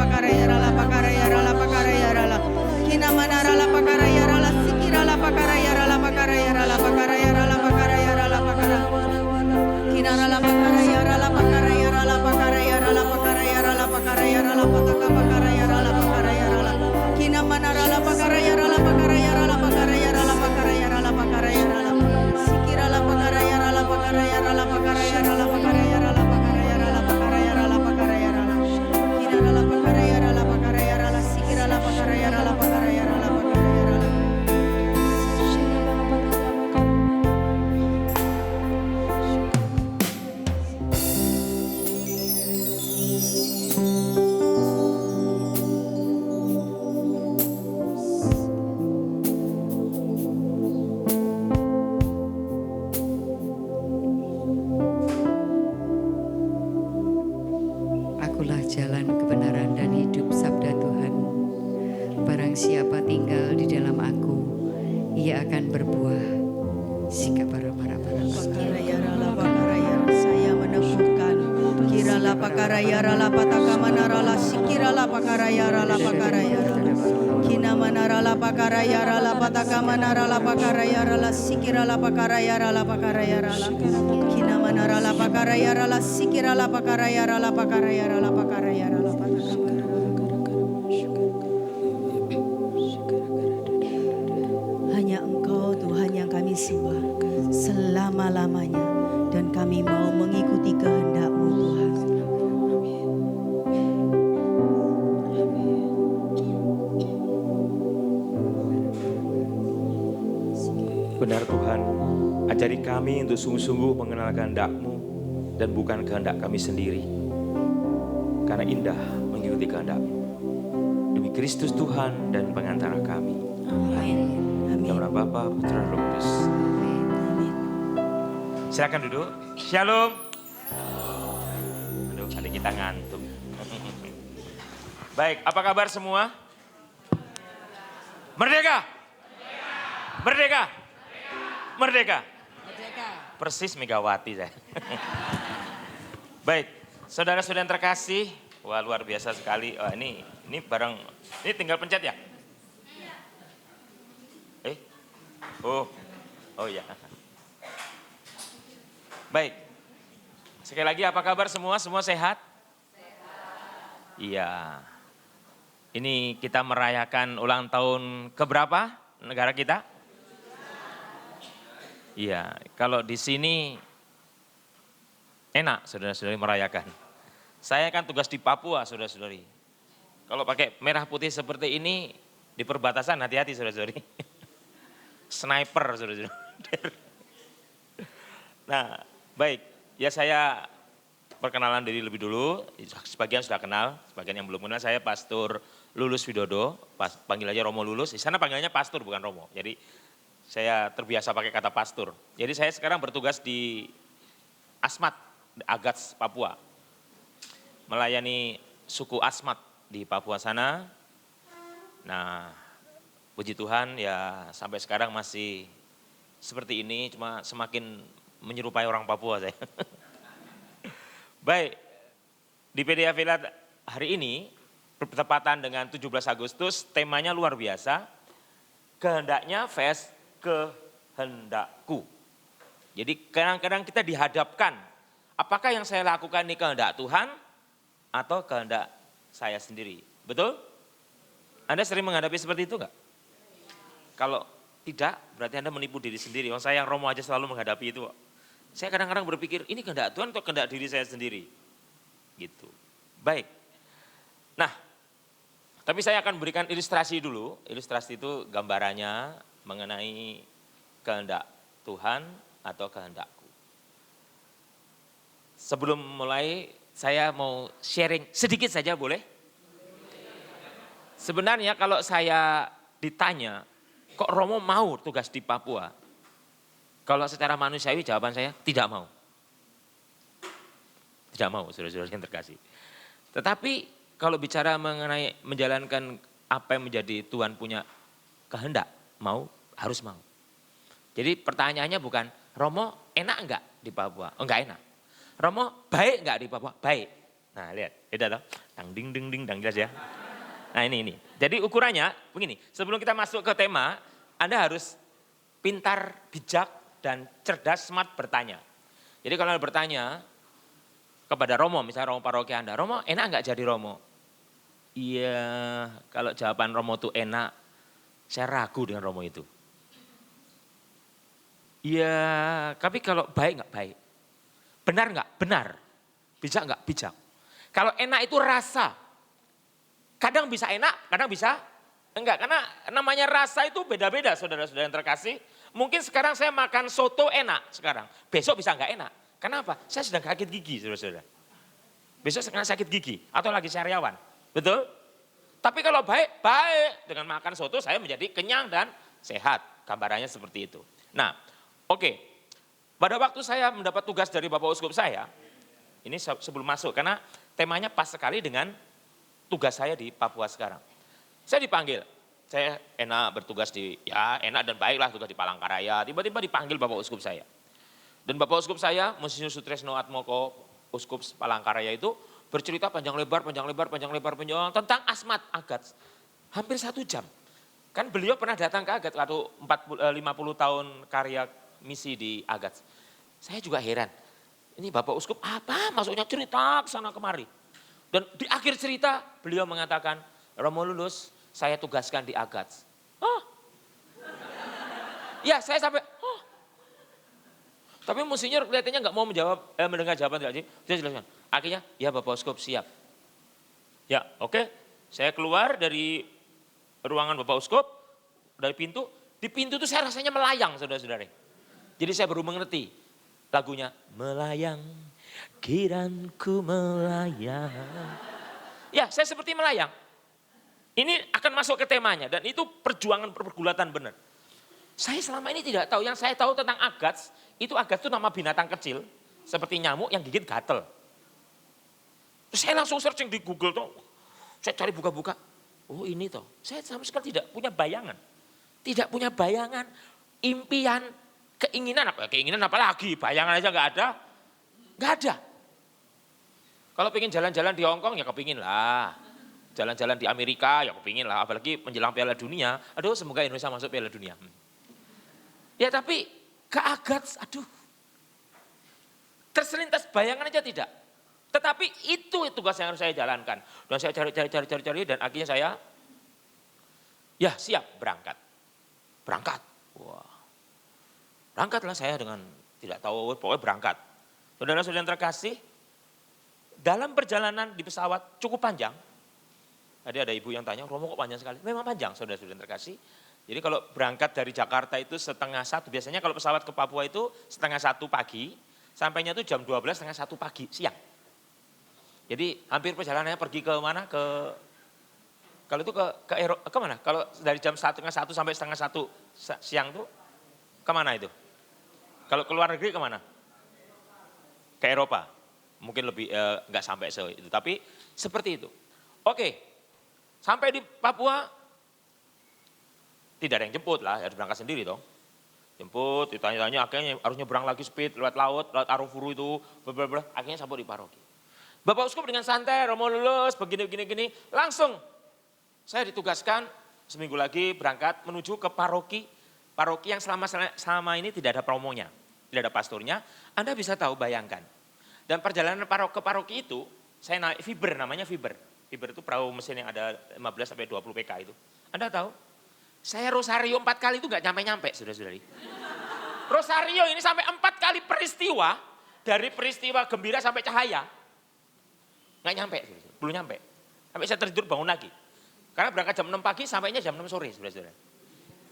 pakaraya rala pakaraya rala pakaraya rala. Kina mana rala pakaraya rala sikira la pakaraya rala pakaraya rala pakaraya rala pakaraya rala pakara. Kina rala pakaraya rala pakaraya rala pakaraya rala pakaraya rala pakaraya rala pataka pakaraya rala pakaraya rala. Kina mana rala pakaraya rala pakaraya rala pakaraya rala pakaraya rala pakaraya rala. Sikira la pakaraya rala pakaraya rala pakaraya rala pakaraya rala pakaraya rala pakaraya rala pakaraya rala. Kina rala pakaraya rala pakaraya rala sikira la pakaraya rala pakaraya rala pakaraya rala. Akulah jalan kebenaran dan hidup, sabda Tuhan. Barang siapa tinggal di dalam aku, ia akan berbuah. Pakaraya rala pakaraya saya meneguhkan. Kira la pakaraya rala pataka mana rala sikira la pakaraya rala pakaraya rala. Kina mana rala pakaraya rala pataka mana rala pakaraya rala sikira la pakaraya rala pakaraya rala. Kina mana rala pakaraya rala sikira la pakaraya rala pakaraya rala pakaraya rala pataka mana rala. Hanya Engkau Tuhan yang kami sembah selama-lamanya, dan kami mau mengikuti kehendak-Mu Tuhan. Benar Tuhan, ajari kami untuk sungguh-sungguh mengenal kehendak-Mu dan bukan kehendak kami sendiri. Karena indah mengikuti kehendak-Mu. Demi Kristus Tuhan dan pengantara kami. Amin. Dalam nama Bapa, Putra, dan Roh Kudus. Amin. Silakan duduk. Shalom. Aduh, adik kita ngantuk. Baik, apa kabar semua? Merdeka! Merdeka! Merdeka! Persis Megawati saya. Baik, saudara-saudara yang terkasih, wah luar biasa sekali. Wah, ini barang, ini tinggal pencet ya? Oh ya. Baik. Sekali lagi apa kabar semua? Semua sehat? Sehat. Iya. Ini kita merayakan ulang tahun keberapa negara kita? Iya. Kalau di sini enak saudara-saudari merayakan. Saya kan tugas di Papua saudara-saudari. Kalau pakai merah putih seperti ini di perbatasan hati-hati saudara-saudari. Sniper saudara-saudara. Nah baik, ya saya perkenalan diri lebih dulu. Sebagian sudah kenal, sebagian yang belum kenal. Saya Pastor Lulus Widodo, panggil aja Romo Lulus. Di sana panggilannya Pastor bukan Romo. Jadi saya terbiasa pakai kata Pastor. Jadi saya sekarang bertugas di Asmat, Agats, Papua. Melayani suku Asmat di Papua sana. Nah, puji Tuhan ya sampai sekarang masih seperti ini, cuma semakin menyerupai orang Papua saya. Baik, di PDA Villa hari ini bertepatan dengan 17 Agustus, temanya luar biasa, kehendaknya vs kehendakku. Jadi kadang-kadang kita dihadapkan, apakah yang saya lakukan ini kehendak Tuhan atau kehendak saya sendiri, betul? Anda sering menghadapi seperti itu enggak? Kalau tidak, berarti Anda menipu diri sendiri. Saya yang Romo aja selalu menghadapi itu. Saya kadang-kadang berpikir, ini kehendak Tuhan atau kehendak diri saya sendiri? Gitu. Baik. Nah, tapi saya akan berikan ilustrasi dulu. Ilustrasi itu gambarannya mengenai kehendak Tuhan atau kehendakku. Sebelum mulai, saya mau sharing sedikit saja boleh? Sebenarnya kalau saya ditanya, kok Romo mau tugas di Papua? Kalau secara manusiawi jawaban saya tidak mau. Tidak mau, saudara-saudara yang terkasih. Tetapi kalau bicara mengenai menjalankan apa yang menjadi Tuhan punya kehendak, mau, harus mau. Jadi pertanyaannya bukan, Romo enak enggak di Papua? Oh enggak enak. Romo baik enggak di Papua? Baik. Nah lihat, beda toh. Dang ding ding ding dang, jelas ya. Nah ini. Jadi ukurannya begini, sebelum kita masuk ke tema, Anda harus pintar, bijak, dan cerdas, smart bertanya. Jadi kalau Anda bertanya kepada Romo, misalnya Romo paroki Anda, Romo enak nggak jadi Romo? Iya, kalau jawaban Romo itu enak, saya ragu dengan Romo itu. Iya, tapi kalau baik nggak baik? Benar nggak? Benar. Bijak nggak? Bijak. Kalau enak itu rasa. Kadang bisa enak, kadang bisa enggak. Karena namanya rasa itu beda-beda saudara-saudara yang terkasih. Mungkin sekarang saya makan soto enak sekarang. Besok bisa enggak enak. Kenapa? Saya sedang sakit gigi saudara-saudara. Besok sekarang sakit gigi atau lagi sariawan. Betul? Tapi kalau baik, baik. Dengan makan soto saya menjadi kenyang dan sehat. Gambarannya seperti itu. Nah, oke. Pada waktu saya mendapat tugas dari Bapak Uskup saya, ini sebelum masuk, karena temanya pas sekali dengan tugas saya di Papua sekarang. Saya dipanggil, saya enak bertugas enak dan baiklah tugas di Palangkaraya. Tiba-tiba dipanggil Bapak Uskup saya. Dan Bapak Uskup saya, Monsinyur Sutresno Atmoko, Uskup Palangkaraya itu bercerita panjang lebar tentang Asmat Agats. Hampir 1 jam. Kan beliau pernah datang ke Agats waktu 50 tahun karya misi di Agats. Saya juga heran, ini Bapak Uskup apa maksudnya cerita ke sana kemari. Dan di akhir cerita beliau mengatakan, Romo Lulus saya tugaskan di Agats. Oh. Ya saya sampai, oh. Tapi Monsinyur kelihatannya nggak mau mendengar jawaban tadi. Saya jelaskan. Akhirnya, ya Bapak Uskup siap. Ya oke, saya keluar dari ruangan Bapak Uskup, dari pintu. Di pintu itu saya rasanya melayang saudara-saudara. Jadi saya baru mengerti lagunya, melayang. Kiranku melayang. Ya saya seperti melayang. Ini akan masuk ke temanya dan itu perjuangan pergulatan benar. Saya selama ini tidak tahu, yang saya tahu tentang Agats, itu Agats itu nama binatang kecil seperti nyamuk yang gigit gatel. Terus saya langsung searching di Google tuh. Saya cari buka-buka. Oh ini toh. Saya sama sekali tidak punya bayangan. Tidak punya bayangan, impian, keinginan apa lagi? Bayangan aja nggak ada. Nggak ada. Kalau pengen jalan-jalan di Hongkong ya kepingin lah. Jalan-jalan di Amerika ya kepingin lah. Apalagi menjelang Piala Dunia. Aduh semoga Indonesia masuk Piala Dunia. Ya tapi ke Agats, aduh. Terselintas bayangan aja tidak. Tetapi itu tugas yang harus saya jalankan. Dan saya cari dan akhirnya saya ya siap berangkat. Berangkat. Wah. Berangkatlah saya dengan tidak tahu pokoknya berangkat. Saudara-saudara yang terkasih, dalam perjalanan di pesawat cukup panjang. Tadi ada ibu yang tanya, Romo kok panjang sekali? Memang panjang saudara-saudara yang terkasih. Jadi kalau berangkat dari Jakarta itu 12:30, biasanya kalau pesawat ke Papua itu 12:30 pagi, sampainya itu jam 12 1:30 pagi, siang. Jadi hampir perjalanannya pergi ke mana? Kalau itu ke mana? Kalau dari jam 1:30 sampai 12:30 siang itu kemana itu? Kalau ke luar negeri kemana? Ke Eropa. Mungkin lebih enggak sampai itu, tapi seperti itu. Oke, sampai di Papua tidak ada yang jemput lah, harus berangkat sendiri dong. Jemput, ditanya-tanya, akhirnya harus nyebrang lagi speed lewat laut Arufuru itu, akhirnya sampai di paroki. Bapak Uskup dengan santai, Romo Lulus, begini, langsung saya ditugaskan seminggu lagi berangkat menuju ke paroki yang selama ini tidak ada promonya, tidak ada pastornya. Anda bisa tahu, bayangkan. Dan perjalanan ke paroki itu, saya naik Fiber, namanya Fiber. Fiber itu perahu mesin yang ada 15 sampai 20 PK itu. Anda tahu, saya rosario 4 kali itu gak nyampe-nyampe, saudara-saudari. Rosario ini sampai 4 kali peristiwa, dari peristiwa gembira sampai cahaya. Gak nyampe, belum nyampe. Sampai saya tertidur bangun lagi. Karena berangkat jam 6 pagi, sampainya jam 6 sore, saudara-saudara.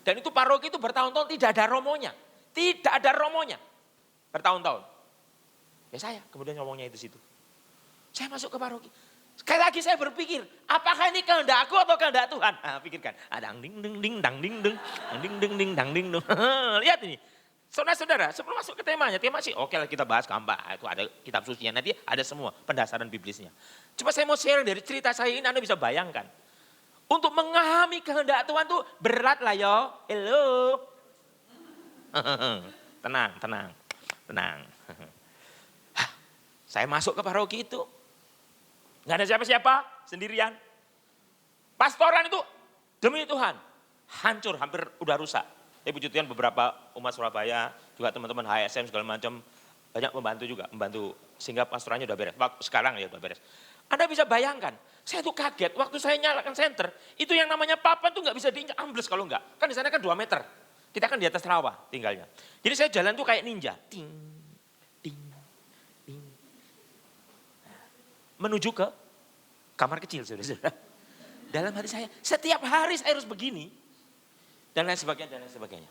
Dan itu paroki itu bertahun-tahun tidak ada romonya. Tidak ada romonya. Bertahun-tahun. Ya saya kemudian ngomongnya itu situ. Saya masuk ke paroki. Sekali lagi saya berpikir, apakah ini kehendak aku atau kehendak Tuhan? Nah, pikirkan, ada ding ding ding dang ding ding, ding ding ding dang ding ding. Lihat ini. Saudara-saudara, sebelum masuk ke temanya, tema sih oke lah kita bahas gampang. Itu ada kitab sucinya, nanti ada semua pendasaran biblisnya. Coba saya mau share dari cerita saya ini, Anda bisa bayangkan. Untuk memahami kehendak Tuhan tuh berat lah yo. Hello. Tenang. Saya masuk ke paroki itu. Nggak ada siapa-siapa, sendirian. Pastoran itu demi Tuhan, hancur, hampir udah rusak. Tapi puji Tuhan beberapa umat Surabaya, juga teman-teman HSM segala macam, banyak membantu sehingga pastorannya udah beres. Sekarang ya udah beres. Anda bisa bayangkan, saya tuh kaget waktu saya nyalakan senter, itu yang namanya papan tuh nggak bisa diinjak, ambles kalau enggak. Kan di sana kan 2 meter, kita kan di atas rawa tinggalnya. Jadi saya jalan tuh kayak ninja, ting, ting, ting. Menuju ke kamar kecil, saudara-saudara. Dalam hati saya, setiap hari saya harus begini. Dan lain sebagainya.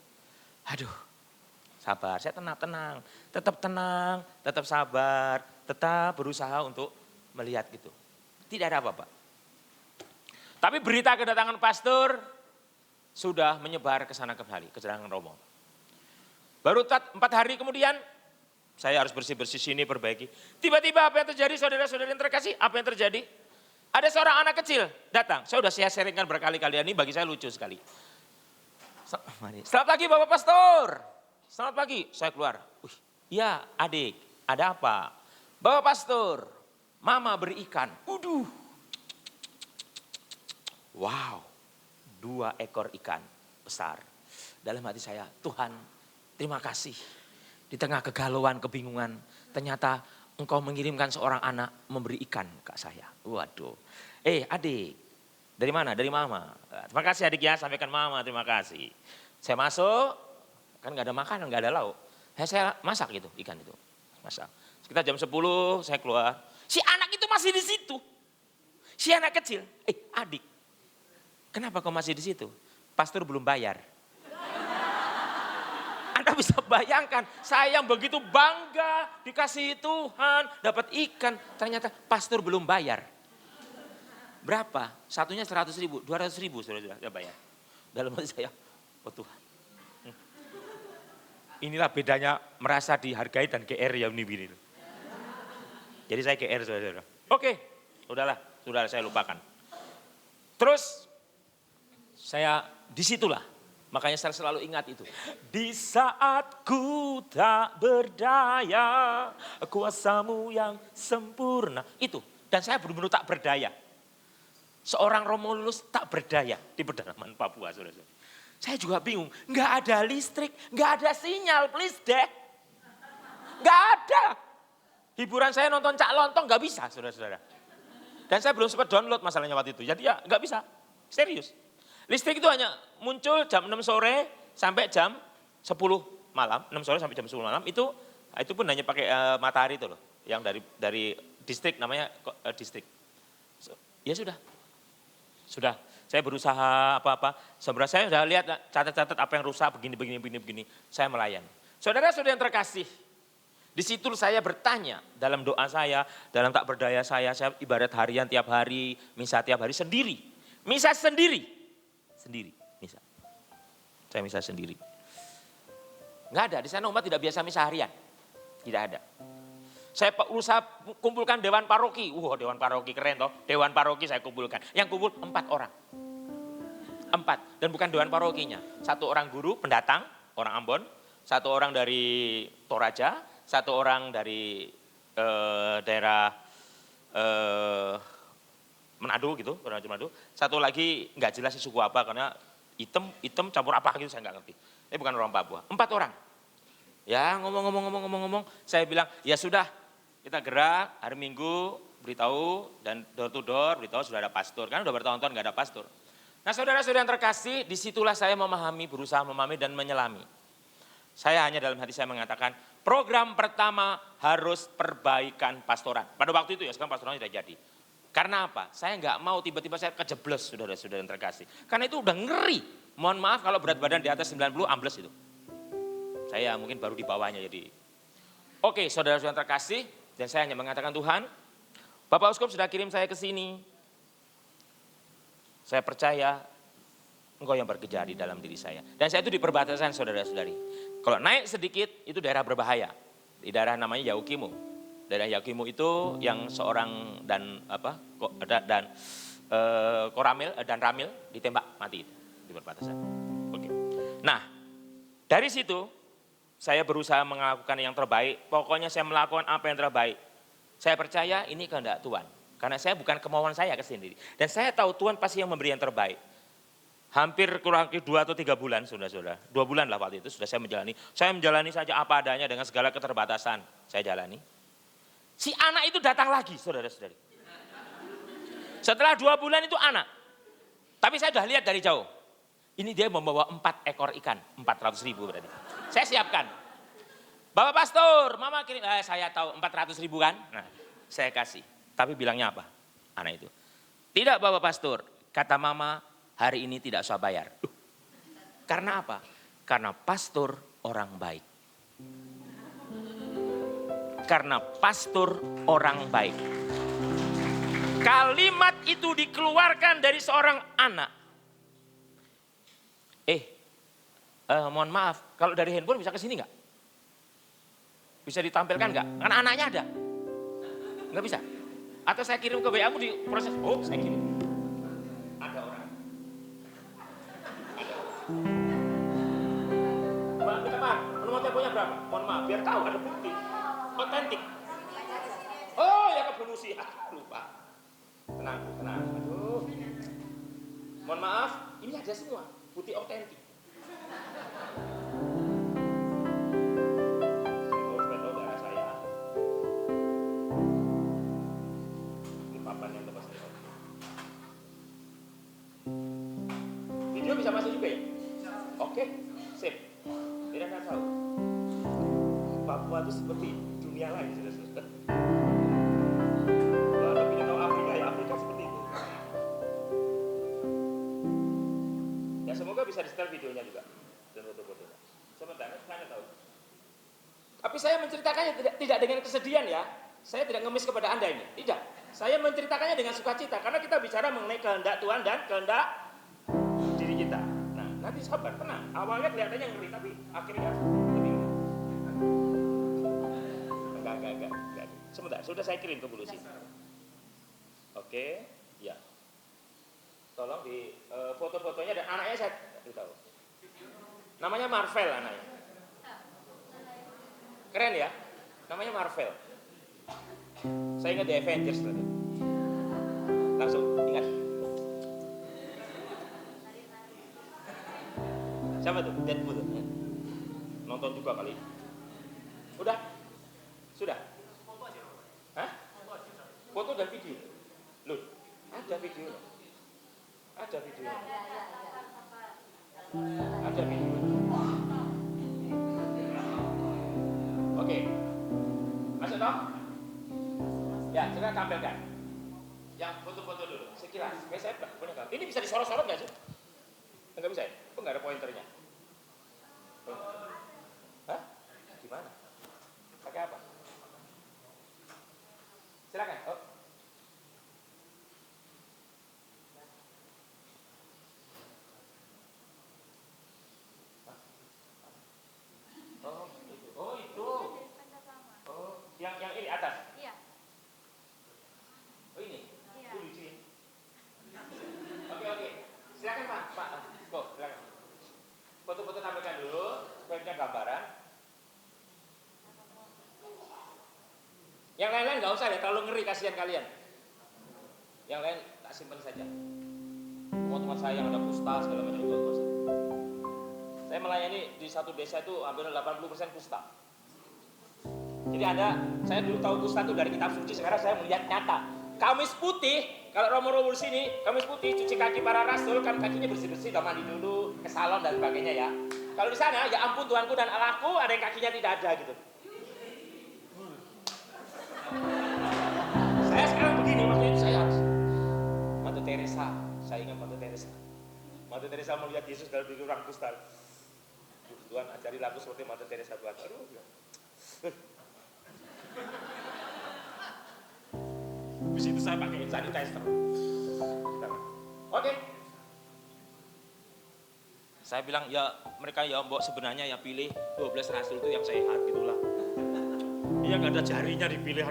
Aduh, sabar, saya tenang, tetap sabar, tetap berusaha untuk melihat gitu. Tidak ada apa-apa. Tapi berita kedatangan pastor sudah menyebar ke sana kembali, ke Jalan Romo. Baru 4 hari kemudian, saya harus bersih-bersih sini, perbaiki. Tiba-tiba apa yang terjadi, saudara-saudara yang terkasih, apa yang terjadi? Ada seorang anak kecil datang, saya sudah saya sharingkan berkali-kali, ini bagi saya lucu sekali. Selamat pagi Bapak Pastor. Selamat pagi, saya keluar. Iya adik, ada apa? Bapak Pastor, Mama beri ikan. Waduh. Wow, 2 ekor ikan besar. Dalam hati saya, Tuhan terima kasih. Di tengah kegalauan, kebingungan, ternyata Engkau mengirimkan seorang anak memberi ikan ke saya. Waduh, adik, dari mana? Dari Mama. Terima kasih adik ya, sampaikan Mama, terima kasih. Saya masuk, kan gak ada makanan, gak ada lauk. Saya masak gitu, ikan itu. Masak. Sekitar jam 10 saya keluar. Si anak itu masih di situ. Si anak kecil, adik, kenapa kau masih di situ? Pastor belum bayar. Anda bisa bayangkan, saya yang begitu bangga dikasih Tuhan, dapat ikan. Ternyata pastor belum bayar. Berapa? Satunya 100.000, 200.000 sudah bayar. Dalam hati saya, oh Tuhan. Inilah bedanya merasa dihargai dan GR ya ini. Jadi saya GR saudara. Oke, udahlah saya lupakan. Terus saya disitulah, makanya saya selalu ingat itu. Di saat ku tak berdaya, kuasamu yang sempurna. Itu, dan saya benar-benar tak berdaya. Seorang Romulus tak berdaya di pedalaman Papua, saudara-saudara. Saya juga bingung, nggak ada listrik, nggak ada sinyal, please deh. Nggak ada. Hiburan saya nonton Cak Lontong nggak bisa, saudara-saudara. Dan saya belum sempat download masalahnya waktu itu, jadi ya nggak bisa, serius. Listrik itu hanya muncul jam 6 sore sampai jam 10 malam, 6 sore sampai jam 10 malam, itu pun hanya pakai matahari itu loh, yang dari distrik, namanya distrik. Ya sudah, saya berusaha apa-apa. Sebenarnya saya sudah lihat catat-catat apa yang rusak, begini. Saya melayan. Saudara-saudara yang terkasih, di situ saya bertanya dalam doa saya, dalam tak berdaya saya ibadat harian tiap hari, misa tiap hari sendiri. Misa sendiri, misa. Saya misa sendiri. Enggak ada, di sana umat tidak biasa misa harian. Tidak ada. Saya usaha kumpulkan dewan paroki. Dewan paroki keren toh. Dewan paroki saya kumpulkan. Yang kumpul 4 orang. 4. Dan bukan dewan parokinya. 1 orang guru pendatang, orang Ambon. 1 orang dari Toraja. 1 orang dari daerah Manado gitu. Manado. 1 lagi nggak jelas suku apa. Karena hitam campur apa gitu saya nggak ngerti. Ini bukan orang Papua. 4 orang. Ya ngomong. Saya bilang ya sudah. Kita gerak hari Minggu beritahu dan door to door beritahu sudah ada pastor. Kan udah bertahun-tahun gak ada pastor. Nah saudara-saudara yang terkasih, disitulah saya berusaha memahami dan menyelami. Saya hanya dalam hati saya mengatakan program pertama harus perbaikan pastoran. Pada waktu itu ya sekarang pastoran sudah jadi. Karena apa? Saya gak mau tiba-tiba saya kejebles saudara-saudara yang terkasih. Karena itu udah ngeri. Mohon maaf kalau berat badan di atas 90 ambles itu. Saya mungkin baru di bawahnya jadi. Oke saudara-saudara yang terkasih. Dan saya hanya mengatakan Tuhan, Bapak Uskup sudah kirim saya ke sini. Saya percaya Engkau yang bekerja di dalam diri saya. Dan saya itu di perbatasan saudara-saudari. Kalau naik sedikit itu daerah berbahaya. Di daerah namanya Yaukimo. Daerah Yaukimo itu yang seorang Koramil dan Ramil ditembak mati di perbatasan. Oke. Nah, dari situ saya berusaha melakukan yang terbaik, pokoknya saya melakukan apa yang terbaik. Saya percaya ini kehendak Tuhan. Karena saya bukan kemauan saya ke sendiri. Dan saya tahu Tuhan pasti yang memberi yang terbaik. Hampir kurang lebih 2 atau 3 bulan, saudara-saudara. 2 bulan lah waktu itu sudah saya menjalani. Saya menjalani saja apa adanya dengan segala keterbatasan. Saya jalani. Si anak itu datang lagi, saudara-saudari. Setelah 2 bulan itu anak. Tapi saya sudah lihat dari jauh. Ini dia membawa 4 ekor ikan. 400.000 berarti. Saya siapkan. Bapak pastor, mama kirim. Saya tahu 400.000 kan. Nah, saya kasih. Tapi bilangnya apa? Anak itu. Tidak Bapak pastor, kata mama hari ini tidak usah bayar. Karena apa? Karena pastor orang baik. Karena pastor orang baik. Kalimat itu dikeluarkan dari seorang anak. Mohon maaf, kalau dari handphone bisa ke sini nggak? Bisa ditampilkan nggak? Karena anaknya ada. Nggak bisa. Atau saya kirim ke WA-mu di proses. Oh, saya kirim. Ada orang. Mbak, minta maaf. Nomor teleponnya berapa? Mohon maaf, biar tahu ada bukti. Otentik. Oh, ya kebunusi. Lupa. Tenang, tenang. Aduh. Mohon maaf, ini ada semua. Bukti otentik. Video bisa masuk juga ya? Oke, sip. Tidak akan tahu. Papua itu seperti dunia lain, sudah. Kalau tidak tahu Afrika, ya Afrika seperti itu. Ya semoga bisa di-setel videonya juga dan foto-fotonya. Sebentar, saya tahu. Tapi saya menceritakannya tidak dengan kesedihan ya. Saya tidak ngemis kepada Anda ini. Tidak. Saya menceritakannya dengan sukacita karena kita bicara mengenai kehendak Tuhan dan kehendak diri kita. Nah, nanti sabar, tenang. Awalnya kelihatannya ngeri, tapi akhirnya lebih enggak. Sebentar, sudah saya kirim ke Bu Lucy. Oke, ya. Tolong di foto-fotonya dan anaknya saya tahu. Namanya Marvel anaknya. Keren ya? Namanya Marvel. Saya ingat The Avengers tadi. Langsung ingat. Siapa tuh? Deadpool. Nonton juga kali. Udah? Sudah? Hah? Foto dan video? Loh, ada video. Ada video. Ada video. Oke. Masuk toh? Ya, kita tampilkan. Yang foto-foto dulu. Sekilas. Kayak saya punya kamera. Ini bisa disorot-sorot nggak sih? Enggak bisa ya? Kok nggak ada pointernya? Hah? Gimana? Pakai apa? Silakan. Oh. Oh itu. Oh, yang ini atas. Iya. Oh ini. Iya. Oke. Silakan Pak. Kok, silakan. Foto-foto tampilkan dulu, baiknya gambaran. Yang lain-lain nggak usah ya, terlalu ngeri, kasihan kalian. Yang lain tak simpan saja. Teman-teman saya yang ada kusta segala macam itu nggak usah. Saya melayani di satu desa itu hampir 80% kusta. Jadi saya dulu tahu kusta itu dari kitab suci, sekarang saya melihat nyata. Kamis putih, kalau Romo-Romo di sini, kamis putih cuci kaki para rasul, kan kakinya bersih-bersih, udah mandi dulu, ke salon dan sebagainya ya. Kalau di sana, ya ampun Tuhanku dan Allahku, ada yang kakinya tidak ada gitu. Saya sekarang begini, waktu itu saya harus. Mother Teresa, saya ingat Mother Teresa. Mother Teresa melihat Yesus dalam diri orang kusta. Tuhan ajarilah aku seperti Mother Teresa Tuhan. Aduh. Di situ saya pakai sanitizer. Oke. Saya bilang ya mereka ya mbok sebenarnya ya pilih 12 rasul itu yang sehat gitulah. Yang nggak ada jarinya dipilih.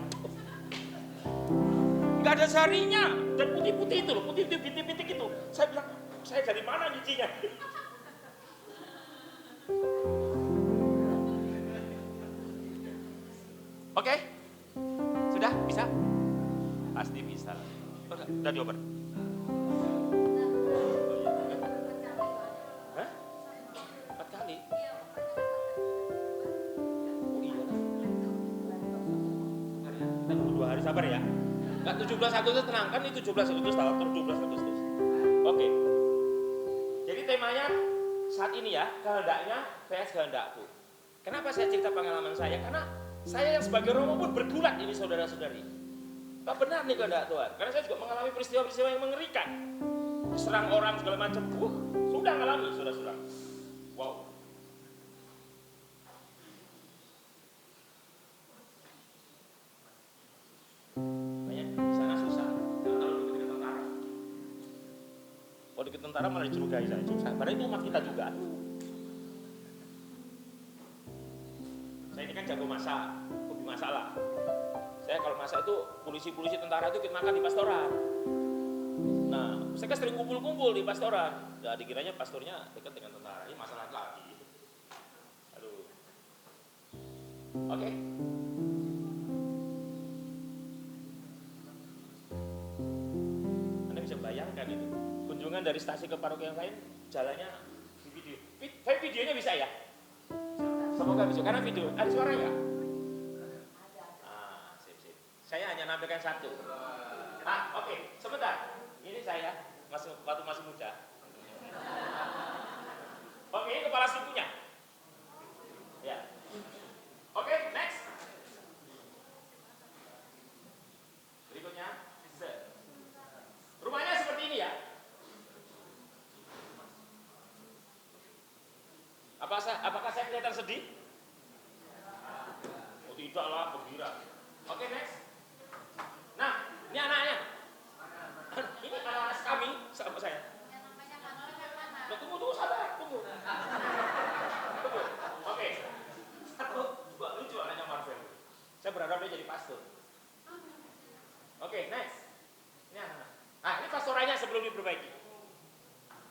Nggak ada jarinya dan putih-putih itu loh, putih-putih bintik-bintik itu. Saya bilang saya dari mana nyucinya? Oke? Sudah bisa? Pasti bisa. Udah dioper. Hah? 4 kali? Oh iya lah. Kita tunggu 2 hari, sabar ya. Enggak 17 Agustus, tenang, kan ini 17 Agustus, tanggal 17 Agustus. Oke. Jadi temanya saat ini ya, kehendaknya vs kehendakku. Kenapa saya cerita pengalaman saya? Karena saya yang sebagai Romo pun bergulat ini saudara-saudari. Pak benar nih kehendak Tuhan. Karena saya juga mengalami peristiwa-peristiwa yang mengerikan. Serang orang segala macam. Sudah mengalami saudara-saudara. Wow. Banyak di sana susah. Jangan terlalu deket tentara. Kalau deket tentara malah dicurigai saya. Padahal itu umat kita juga. Saya ini kan jago masak, hobi masak lah. Saya kalau masak itu polisi-polisi tentara itu kita makan di pastoran. Nah, saya kan sering kumpul-kumpul di pastoran. Nah, dikiranya pastornya dekat dengan tentara. Ini masalah lagi. Aduh. Oke. Anda bisa bayangkan itu. Kunjungan dari stasi ke paroki yang lain, jalannya di video. Tapi videonya bisa ya? Semoga bisa, karena video, ada suara ya? Sip. Saya hanya nampilkan satu. Oke, sebentar. Ini saya, waktu masih muda. Oke, ini kepala sukunya. Ya. Oke, next. Berikutnya, rumahnya seperti ini ya. Apakah saya kelihatan sedih? Oh tidaklah, gembira. Oke, next. Nah, ini anaknya. Ini anak kami, sahabat saya. Tunggu, sabar, tunggu. Oke. Satu, dua, lucu anaknya Marvel. Saya berharap dia jadi pastor. Oke, next. Ini anak. Ini pastorannya sebelum diperbaiki.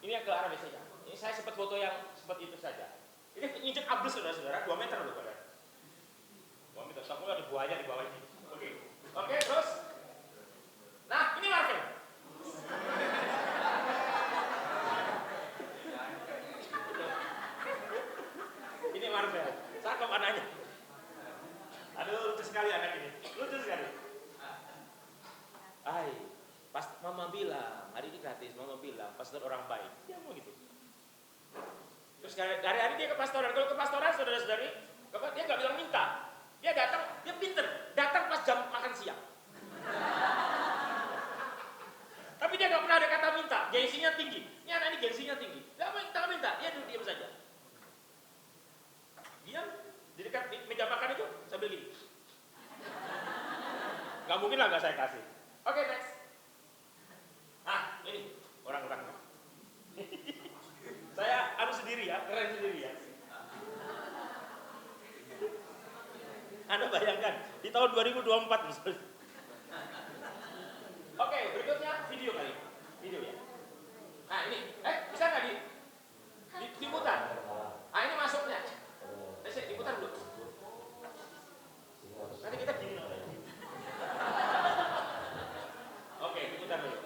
Ini yang ke arah biasanya. Ini saya sempat foto yang seperti itu saja. Ini injek abdus saudara-saudara, 2 meter loh pada. 2 meter, sampai ada buahnya di bawah ini. Oke, terus. Nah, ini Marvel. Ini Marvel, cakep anaknya. Aduh, lucu sekali anak ini. Lucu sekali. Pas mama bilang, hari ini gratis, mama bilang, pastor orang baik. Dia mau gitu. Terus hari-hari dia ke pastoran. Kalau ke pastoran, saudara-saudari, dia nggak bilang minta. Dia datang, dia pinter. Datang pas jam makan siang. Tapi dia nggak pernah ada kata minta. Gengsinya tinggi. Ini anak ini gengsinya tinggi. Nggak minta. Dia diam saja. Diam di dekat meja makan itu sambil gini. Nggak mungkin lah nggak saya kasih. Oke, next. Nah, ini orang-orang. Saya sendiri ya, keren sendiri ya. Anda bayangkan, di tahun 2024 misalnya. Oke, berikutnya video kali. Video ya. Nah ini, bisa nggak diputar? Nah ini masuknya. Diputar dulu. Nanti kita gini. Oke, diputar dulu.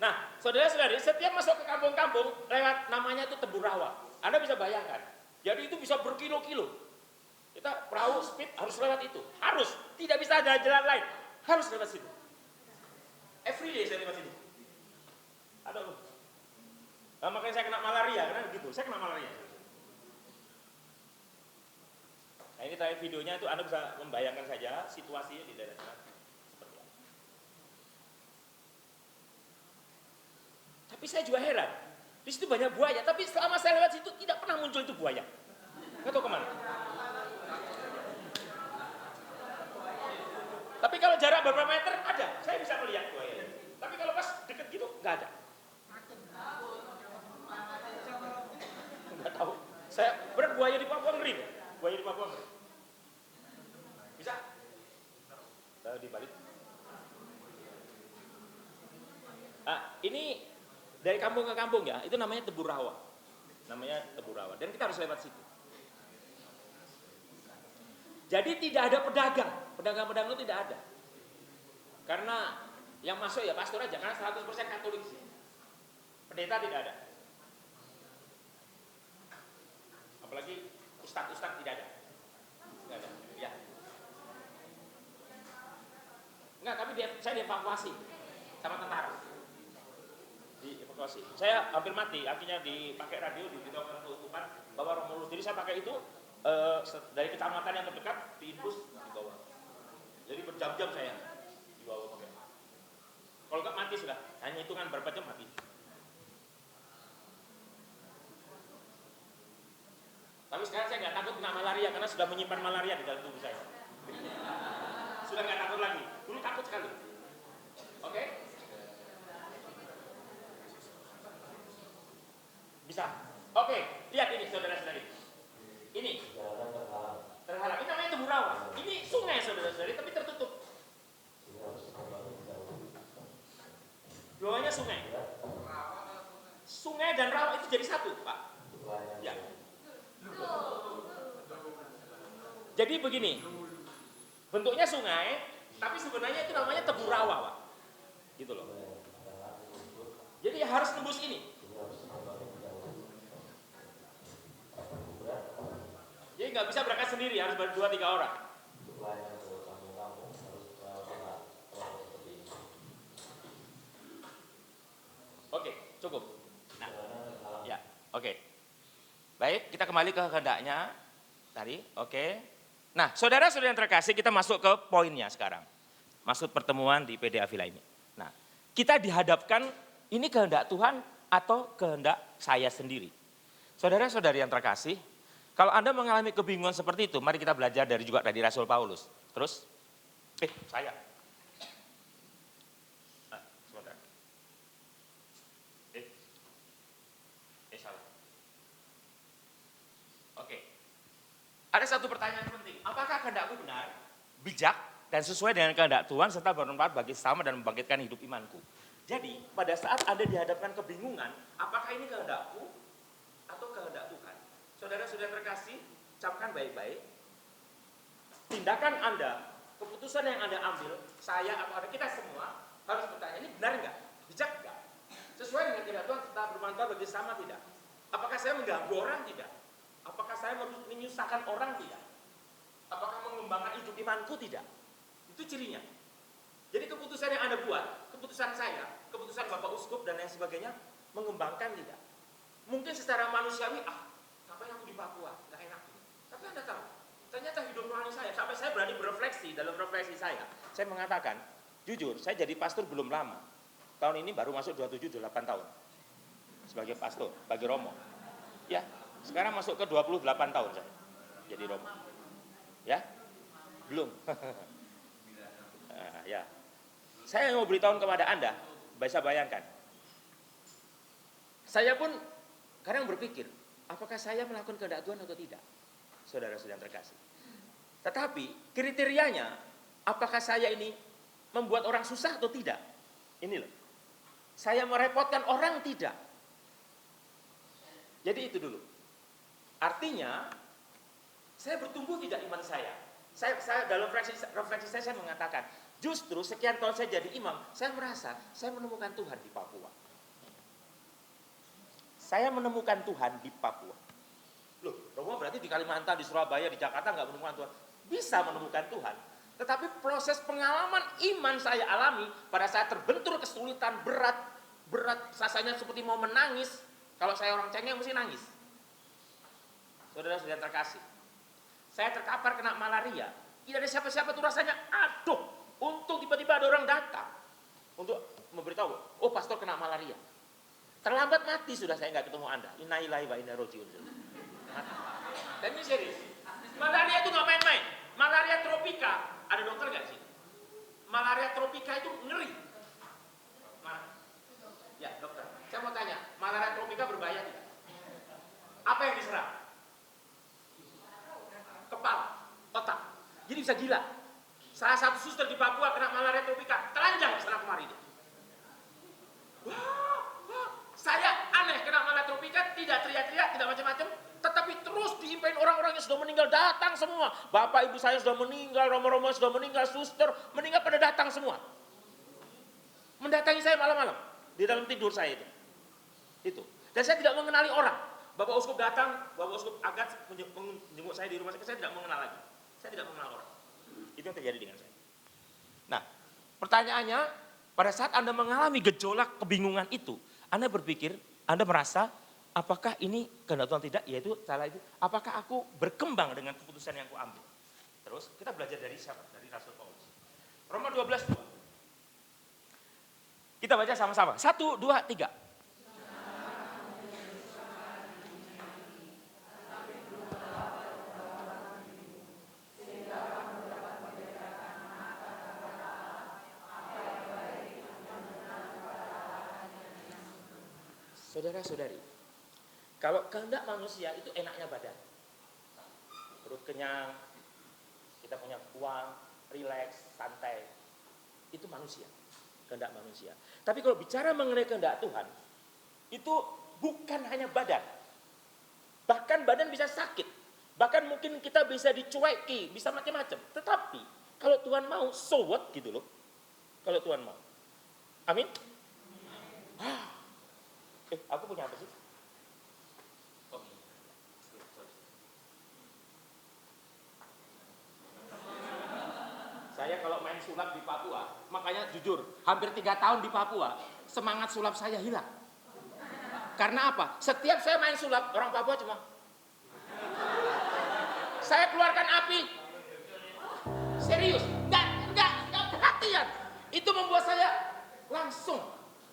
Nah, saudara-saudari, setiap masuk ke kampung-kampung lewat namanya itu Tebu Rawa. Anda bisa bayangkan. Jadi itu bisa berkilo-kilo. Kita perahu speed harus lewat itu. Harus, tidak bisa ada jalan lain. Harus lewat situ. Every day saya lewat sini. Aduh. Nah, makanya saya kena malaria, karena begitu. Saya kena malaria. Nah, ini terakhir videonya itu Anda bisa membayangkan saja situasinya di daerah sana. Seperti apa. Tapi saya juga heran. Di situ banyak buaya, tapi selama saya lewat situ tidak pernah muncul itu buaya. Nggak tahu kemana. Tapi kalau jarak beberapa meter ada, saya bisa melihat buaya. Tapi kalau pas deket gitu nggak ada. Nggak tahu. Saya berat buaya di Papua ngeri. Buaya di Papua ngeri. Bisa? Dibalik. Ini dari kampung ke kampung ya. Itu namanya Tebu Rawa. Namanya Tebu Rawa. Dan kita harus lewat situ. Jadi tidak ada pedagang. Pedagang-pedagang itu tidak ada. Karena Yang masuk ya pastor aja, karena 100% Katolik sih. Pendeta tidak ada. Apalagi ustadz tidak ada. Tidak ada, ya. Enggak, tapi saya dievakuasi sama tentara. Dievakuasi. Saya hampir mati, akhirnya dipakai radio, diberitahukan kehukuman bahwa Romulus. Jadi saya pakai itu dari kecamatan yang terdekat diinfus di bawah. Jadi berjam-jam saya di bawah pakai. Kalau enggak mati sudah, hanya hitungan berapa jam mati. Tapi sekarang saya nggak takut kena malaria karena sudah menyimpan malaria di dalam tubuh saya. Sudah nggak takut lagi. Dulu takut sekali. Oke? Bisa. Oke, lihat ini saudara-saudari. Ini terhalang. Ini namanya Temurawa. Ini sungai saudara-saudari, tapi tertutup. Bawahnya sungai. Sungai dan rawa itu jadi satu, Pak. Ya. Jadi begini, bentuknya sungai, tapi sebenarnya itu namanya Tebu Rawa, Pak. Gitu loh. Jadi harus tembus ini. Jadi nggak bisa berangkat sendiri, harus berdua 3 orang. Oke, cukup. Nah, ya, oke. Baik, kita kembali ke kehendaknya tadi, oke. Nah, saudara-saudara yang terkasih, kita masuk ke poinnya sekarang. Maksud pertemuan di PDA Villa ini. Nah, kita dihadapkan ini kehendak Tuhan atau kehendak saya sendiri. Saudara-saudari yang terkasih, kalau Anda mengalami kebingungan seperti itu, mari kita belajar dari Rasul Paulus. Terus, saya. Saudara. Salah. Oke. Ada satu pertanyaan penting. Apakah kehendakku benar, bijak, dan sesuai dengan kehendak Tuhan serta bermanfaat bagi sesama dan membangkitkan hidup imanku? Jadi, pada saat Anda dihadapkan kebingungan, apakah ini kehendakku atau kehendak Tuhan? Saudara-saudara terkasih, camkan baik-baik. Tindakan Anda, keputusan yang Anda ambil, saya atau Anda, kita semua harus bertanya, ini benar enggak? Bijak enggak? Sesuai dengan kehendak Tuhan serta bermanfaat bagi sesama tidak? Apakah saya mengganggu orang tidak? Apakah saya menyusahkan orang tidak? Apakah mengembangkan hidup imanku tidak? Itu cirinya. Jadi keputusan yang Anda buat, keputusan saya, keputusan Bapak Uskup dan lain sebagainya, mengembangkan tidak? Mungkin secara manusiawi, ngapain aku di Papua? Nggak enak. Tapi Anda tahu, ternyata hidup rohani saya, sampai saya berani berefleksi, dalam refleksi saya mengatakan, jujur, saya jadi pastor belum lama. Tahun ini baru masuk 27-28 tahun. Sebagai pastor, bagi Romo. Ya, sekarang masuk ke 28 tahun saya jadi Romo. Ya, belum. Ya, saya mau beritahu kepada Anda, bisa bayangkan. Saya pun kadang berpikir, apakah saya melakukan kehendak Tuhan atau tidak? Saudara-saudara yang terkasih. Tetapi kriterianya, apakah saya ini membuat orang susah atau tidak? Ini loh. Saya merepotkan orang tidak. Jadi itu dulu. Artinya, saya bertumbuh tidak iman saya. Saya dalam refleksi saya mengatakan, justru sekian tahun saya jadi imam, saya merasa saya menemukan Tuhan di Papua. Saya menemukan Tuhan di Papua. Loh, Romo berarti di Kalimantan, di Surabaya, di Jakarta nggak menemukan Tuhan. Bisa menemukan Tuhan. Tetapi proses pengalaman iman saya alami pada saat terbentur kesulitan berat, rasanya seperti mau menangis. Kalau saya orang cengeng mesti nangis. Saudara-saudara terkasih, saya terkapar kena malaria. Tidak ada siapa-siapa tuh rasanya, aduh, untung tiba-tiba ada orang datang untuk memberitahu, oh pastor kena malaria. Terlambat mati sudah saya nggak ketemu Anda. Inna lillahi wa inna ilaihi raji'un. Dan ini serius. Malaria itu nggak main-main. Malaria tropika, ada dokter nggak sih? Malaria tropika itu ngeri. Ya dokter, saya mau tanya, malaria tropika berbahaya tidak? Apa yang diserang? Kepala, otak. Jadi bisa gila. Salah satu suster di Papua kena malaria tropika, telanjang sana kemari dia. Saya aneh kena malaria tropika, tidak teriak-teriak, tidak macam-macam, tetapi terus diimpain orang-orang yang sudah meninggal datang semua. Bapak ibu saya sudah meninggal, romo-romo sudah meninggal, suster meninggal pada datang semua. mendatangi saya malam-malam di dalam tidur saya itu. Dan saya tidak mengenali orang. Bapak Uskup datang, Bapak Uskup Agat menjenguk saya di rumah sakit, saya tidak mengenal lagi. Saya tidak mengenal orang. Itu yang terjadi dengan saya. Nah, pertanyaannya, pada saat Anda mengalami gejolak kebingungan itu, Anda berpikir, Anda merasa, apakah ini kehendak Tuhan tidak? Yaitu salah itu. Apakah aku berkembang dengan keputusan yang aku ambil? Terus kita belajar dari siapa? Dari Rasul Paulus. Roma 12:2. Kita baca sama-sama. 1, 2, 3. Saudara-saudari, kalau kehendak manusia itu enaknya badan. Perut kenyang, kita punya uang, rileks, santai. Itu manusia, kehendak manusia. Tapi kalau bicara mengenai kehendak Tuhan, itu bukan hanya badan. Bahkan badan bisa sakit. Bahkan mungkin kita bisa dicueki, bisa macam-macam. Tetapi kalau Tuhan mau, so what gitu loh. Kalau Tuhan mau. Amin. Aku punya apa sih? Saya kalau main sulap di Papua, makanya jujur, hampir 3 tahun di Papua, semangat sulap saya hilang. Karena apa? Setiap saya main sulap, orang Papua cuma, saya keluarkan api. Serius, enggak perhatian. Itu membuat saya langsung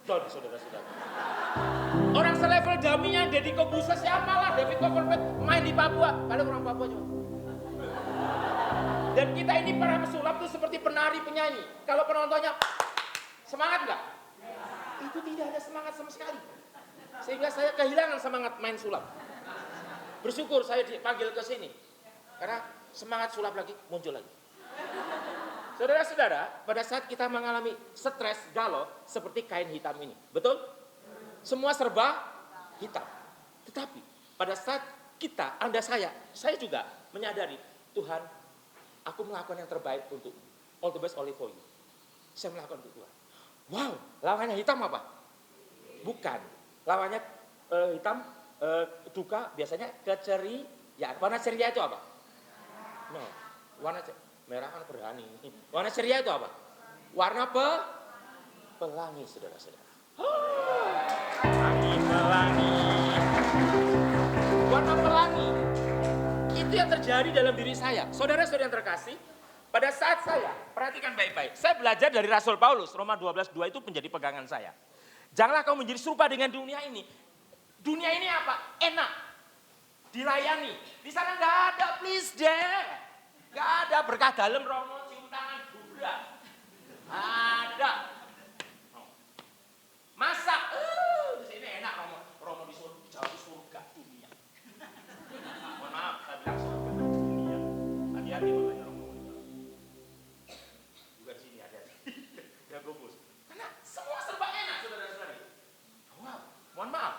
down, saudara-saudara. Orang selevel Damian, Deddy Kobusa, siapalah, David Copperfield main di Papua, padahal orang Papua cuma. Dan kita ini para pesulap itu seperti penari penyanyi. Kalau penontonnya semangat enggak? Itu tidak ada semangat sama sekali. Sehingga saya kehilangan semangat main sulap. Bersyukur saya dipanggil ke sini. Karena semangat sulap lagi muncul lagi. Saudara-saudara, pada saat kita mengalami stres, galau, seperti kain hitam ini. Betul? Semua serba hitam. Tetapi pada saat kita, Anda, saya juga menyadari, Tuhan, aku melakukan yang terbaik untukmu. All the best only for you. Saya melakukan untuk Tuhan. Wow, lawannya hitam apa? Bukan. Lawannya hitam, duka, biasanya keceriaan. Warna ceria itu apa? No, warna merah kan berani. Warna ceria itu apa? Warna pelangi, saudara-saudara. Pelangi. Warna pelangi. Itu yang terjadi dalam diri saya. Saudara-saudara yang terkasih, pada saat saya, perhatikan baik-baik. Saya belajar dari Rasul Paulus, Roma 12:2 itu menjadi pegangan saya. Janganlah kau menjadi serupa dengan dunia ini. Dunia ini apa? Enak. Dilayani. Di sana nggak ada, please deh. Nggak ada berkah dalam, romo, cium tangan, budak. Ada. Masak. Di sini enak, romo. Romo di surga dunia. Mohon maaf, saya bilang surga dunia. Hati-hati makanya romo. Juga di sini hati-hati. Ya bagus. Karena semua serba enak, saudara-saudari. Wow, mohon maaf.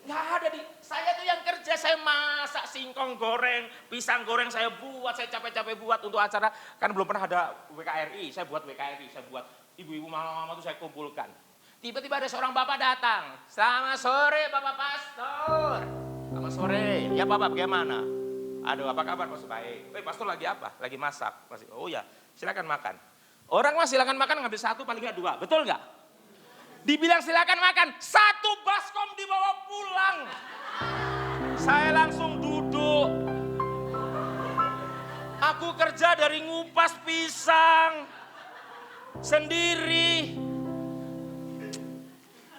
Nggak ada di, saya tuh yang kerja, saya masak singkong goreng, pisang goreng saya buat, saya capek-capek buat untuk acara. Kan belum pernah ada WKRI, saya buat WKRI, saya buat ibu-ibu mama-mama tuh saya kumpulkan. Tiba-tiba ada seorang bapak datang, selamat sore Bapak Pastor. Selamat sore, ya Bapak bagaimana? Aduh apa kabar Pastor? Baik. Pastor lagi apa? Lagi masak. Oh ya, silakan makan. Orang mah silakan makan ngambil 1 paling nggak 2, betul nggak? Dibilang silakan makan, 1 baskom dibawa pulang. Saya langsung duduk. Aku kerja dari ngupas pisang sendiri.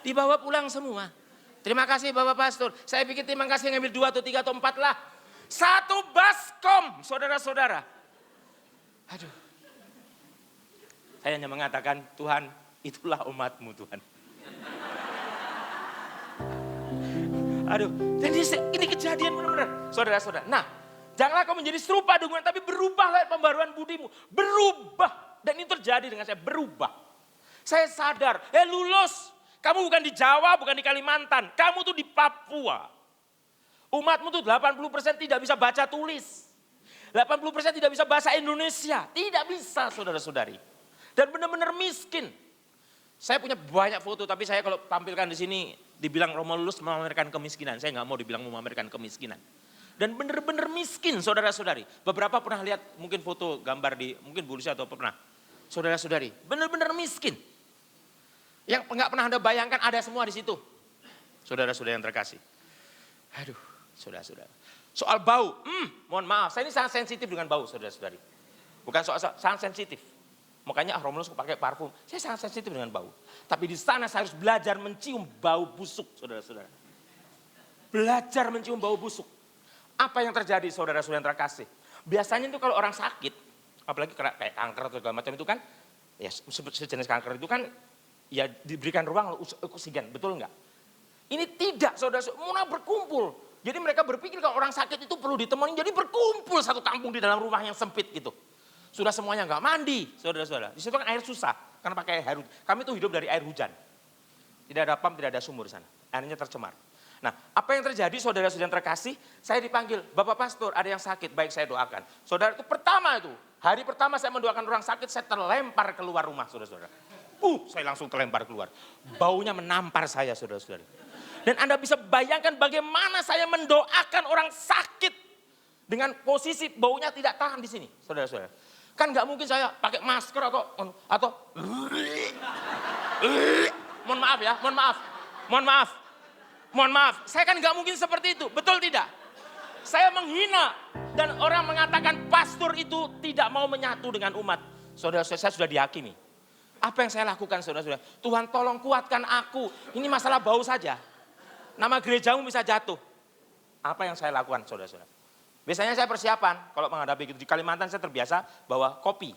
Dibawa pulang semua. Terima kasih Bapak Pastor. Saya pikir terima kasih ngambil 2 atau 3 atau 4 lah. 1 baskom, saudara-saudara. Aduh. Saya hanya mengatakan, Tuhan, itulah umat-Mu Tuhan. Aduh, dan ini kejadian benar-benar. Saudara-saudara, nah, janganlah kau menjadi serupa dengan, tapi berubahlah pembaruan budimu. Berubah, dan ini terjadi dengan saya, berubah. Saya sadar, lulus. Kamu bukan di Jawa, bukan di Kalimantan. Kamu tuh di Papua. Umatmu tuh 80% tidak bisa baca tulis. 80% tidak bisa bahasa Indonesia. Tidak bisa, saudara-saudari. Dan benar-benar miskin. Saya punya banyak foto, tapi saya kalau tampilkan di sini dibilang Romulus memamerkan kemiskinan. Saya nggak mau dibilang memamerkan kemiskinan. Dan benar-benar miskin saudara-saudari. Beberapa pernah lihat mungkin foto gambar di, mungkin Bu Lucia atau pernah. Saudara-saudari, benar-benar miskin. Yang nggak pernah Anda bayangkan ada semua di situ. Saudara-saudara yang terkasih. Aduh, saudara-saudara. Soal bau, mohon maaf, saya ini sangat sensitif dengan bau saudara-saudari. Bukan soal sangat sensitif. Makanya Romulus pakai parfum. Saya sangat sensitif dengan bau. Tapi di sana saya harus belajar mencium bau busuk, saudara-saudara. Belajar mencium bau busuk. Apa yang terjadi, saudara-saudara yang terkasih? Biasanya itu kalau orang sakit, apalagi kayak kanker atau segala macam itu kan, ya sejenis kanker itu kan, ya diberikan ruang oksigen, betul enggak? Ini tidak, saudara-saudara, mulai berkumpul. Jadi mereka berpikir kalau orang sakit itu perlu ditemani, jadi berkumpul satu kampung di dalam rumah yang sempit gitu. Sudah semuanya nggak mandi, saudara-saudara. Di situ kan air susah, karena pakai air hujan. Kami tuh hidup dari air hujan. Tidak ada pump, tidak ada sumur di sana. Airnya tercemar. Nah, apa yang terjadi saudara-saudara yang terkasih, saya dipanggil, Bapak Pastor ada yang sakit, baik saya doakan. Saudara itu pertama itu, hari pertama saya mendoakan orang sakit, saya terlempar keluar rumah saudara-saudara. Saya langsung terlempar keluar. Baunya menampar saya saudara-saudara. Dan Anda bisa bayangkan bagaimana saya mendoakan orang sakit dengan posisi baunya tidak tahan di sini, saudara-saudara. Kan nggak mungkin saya pakai masker atau mohon maaf ya, mohon maaf. Saya kan nggak mungkin seperti itu, betul tidak? Saya menghina dan orang mengatakan pastor itu tidak mau menyatu dengan umat. Saudara-saudara, saya sudah dihakimi. Apa yang saya lakukan, saudara-saudara? Tuhan tolong kuatkan aku. Ini masalah bau saja. Nama gerejamu bisa jatuh. Apa yang saya lakukan, saudara-saudara? Biasanya saya persiapan, kalau menghadapi itu. Di Kalimantan saya terbiasa bawa kopi.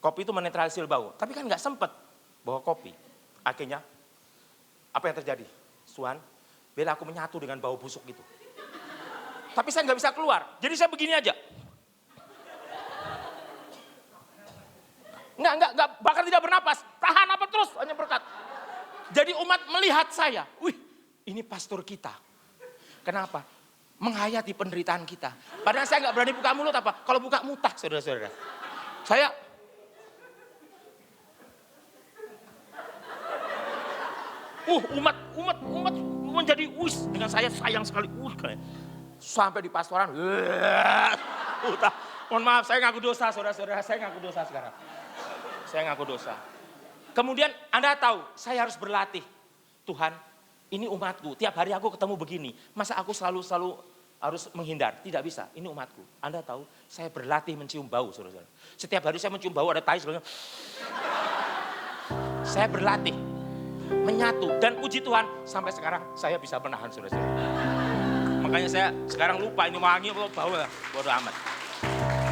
Kopi itu menetralisir bau. Tapi kan nggak sempet bawa kopi. Akhirnya, apa yang terjadi? Tuhan, bela aku menyatu dengan bau busuk gitu. Tapi saya nggak bisa keluar. Jadi saya begini aja. Nggak, bahkan tidak bernapas. Tahan apa terus, hanya berkat. Jadi umat melihat saya. Wih, ini pastor kita. Kenapa? Menghayati penderitaan kita. Padahal saya nggak berani buka mulut apa. Kalau buka mutak, saudara-saudara. Saya umat menjadi dengan saya sayang sekali. Sampai di pastoran. Mohon maaf, saya ngaku dosa, saudara-saudara. Saya ngaku dosa sekarang. Saya ngaku dosa. Kemudian Anda tahu, saya harus berlatih. Tuhan, ini umatku. Tiap hari aku ketemu begini. Masa aku selalu harus menghindar? Tidak bisa. Ini umatku. Anda tahu, saya berlatih mencium bau, saudara-saudara. Setiap hari saya mencium bau, ada tai sebagainya. Saya berlatih menyatu dan puji Tuhan sampai sekarang saya bisa menahan, saudara-saudara. Makanya saya sekarang lupa ini wangi atau bau, bodo amat.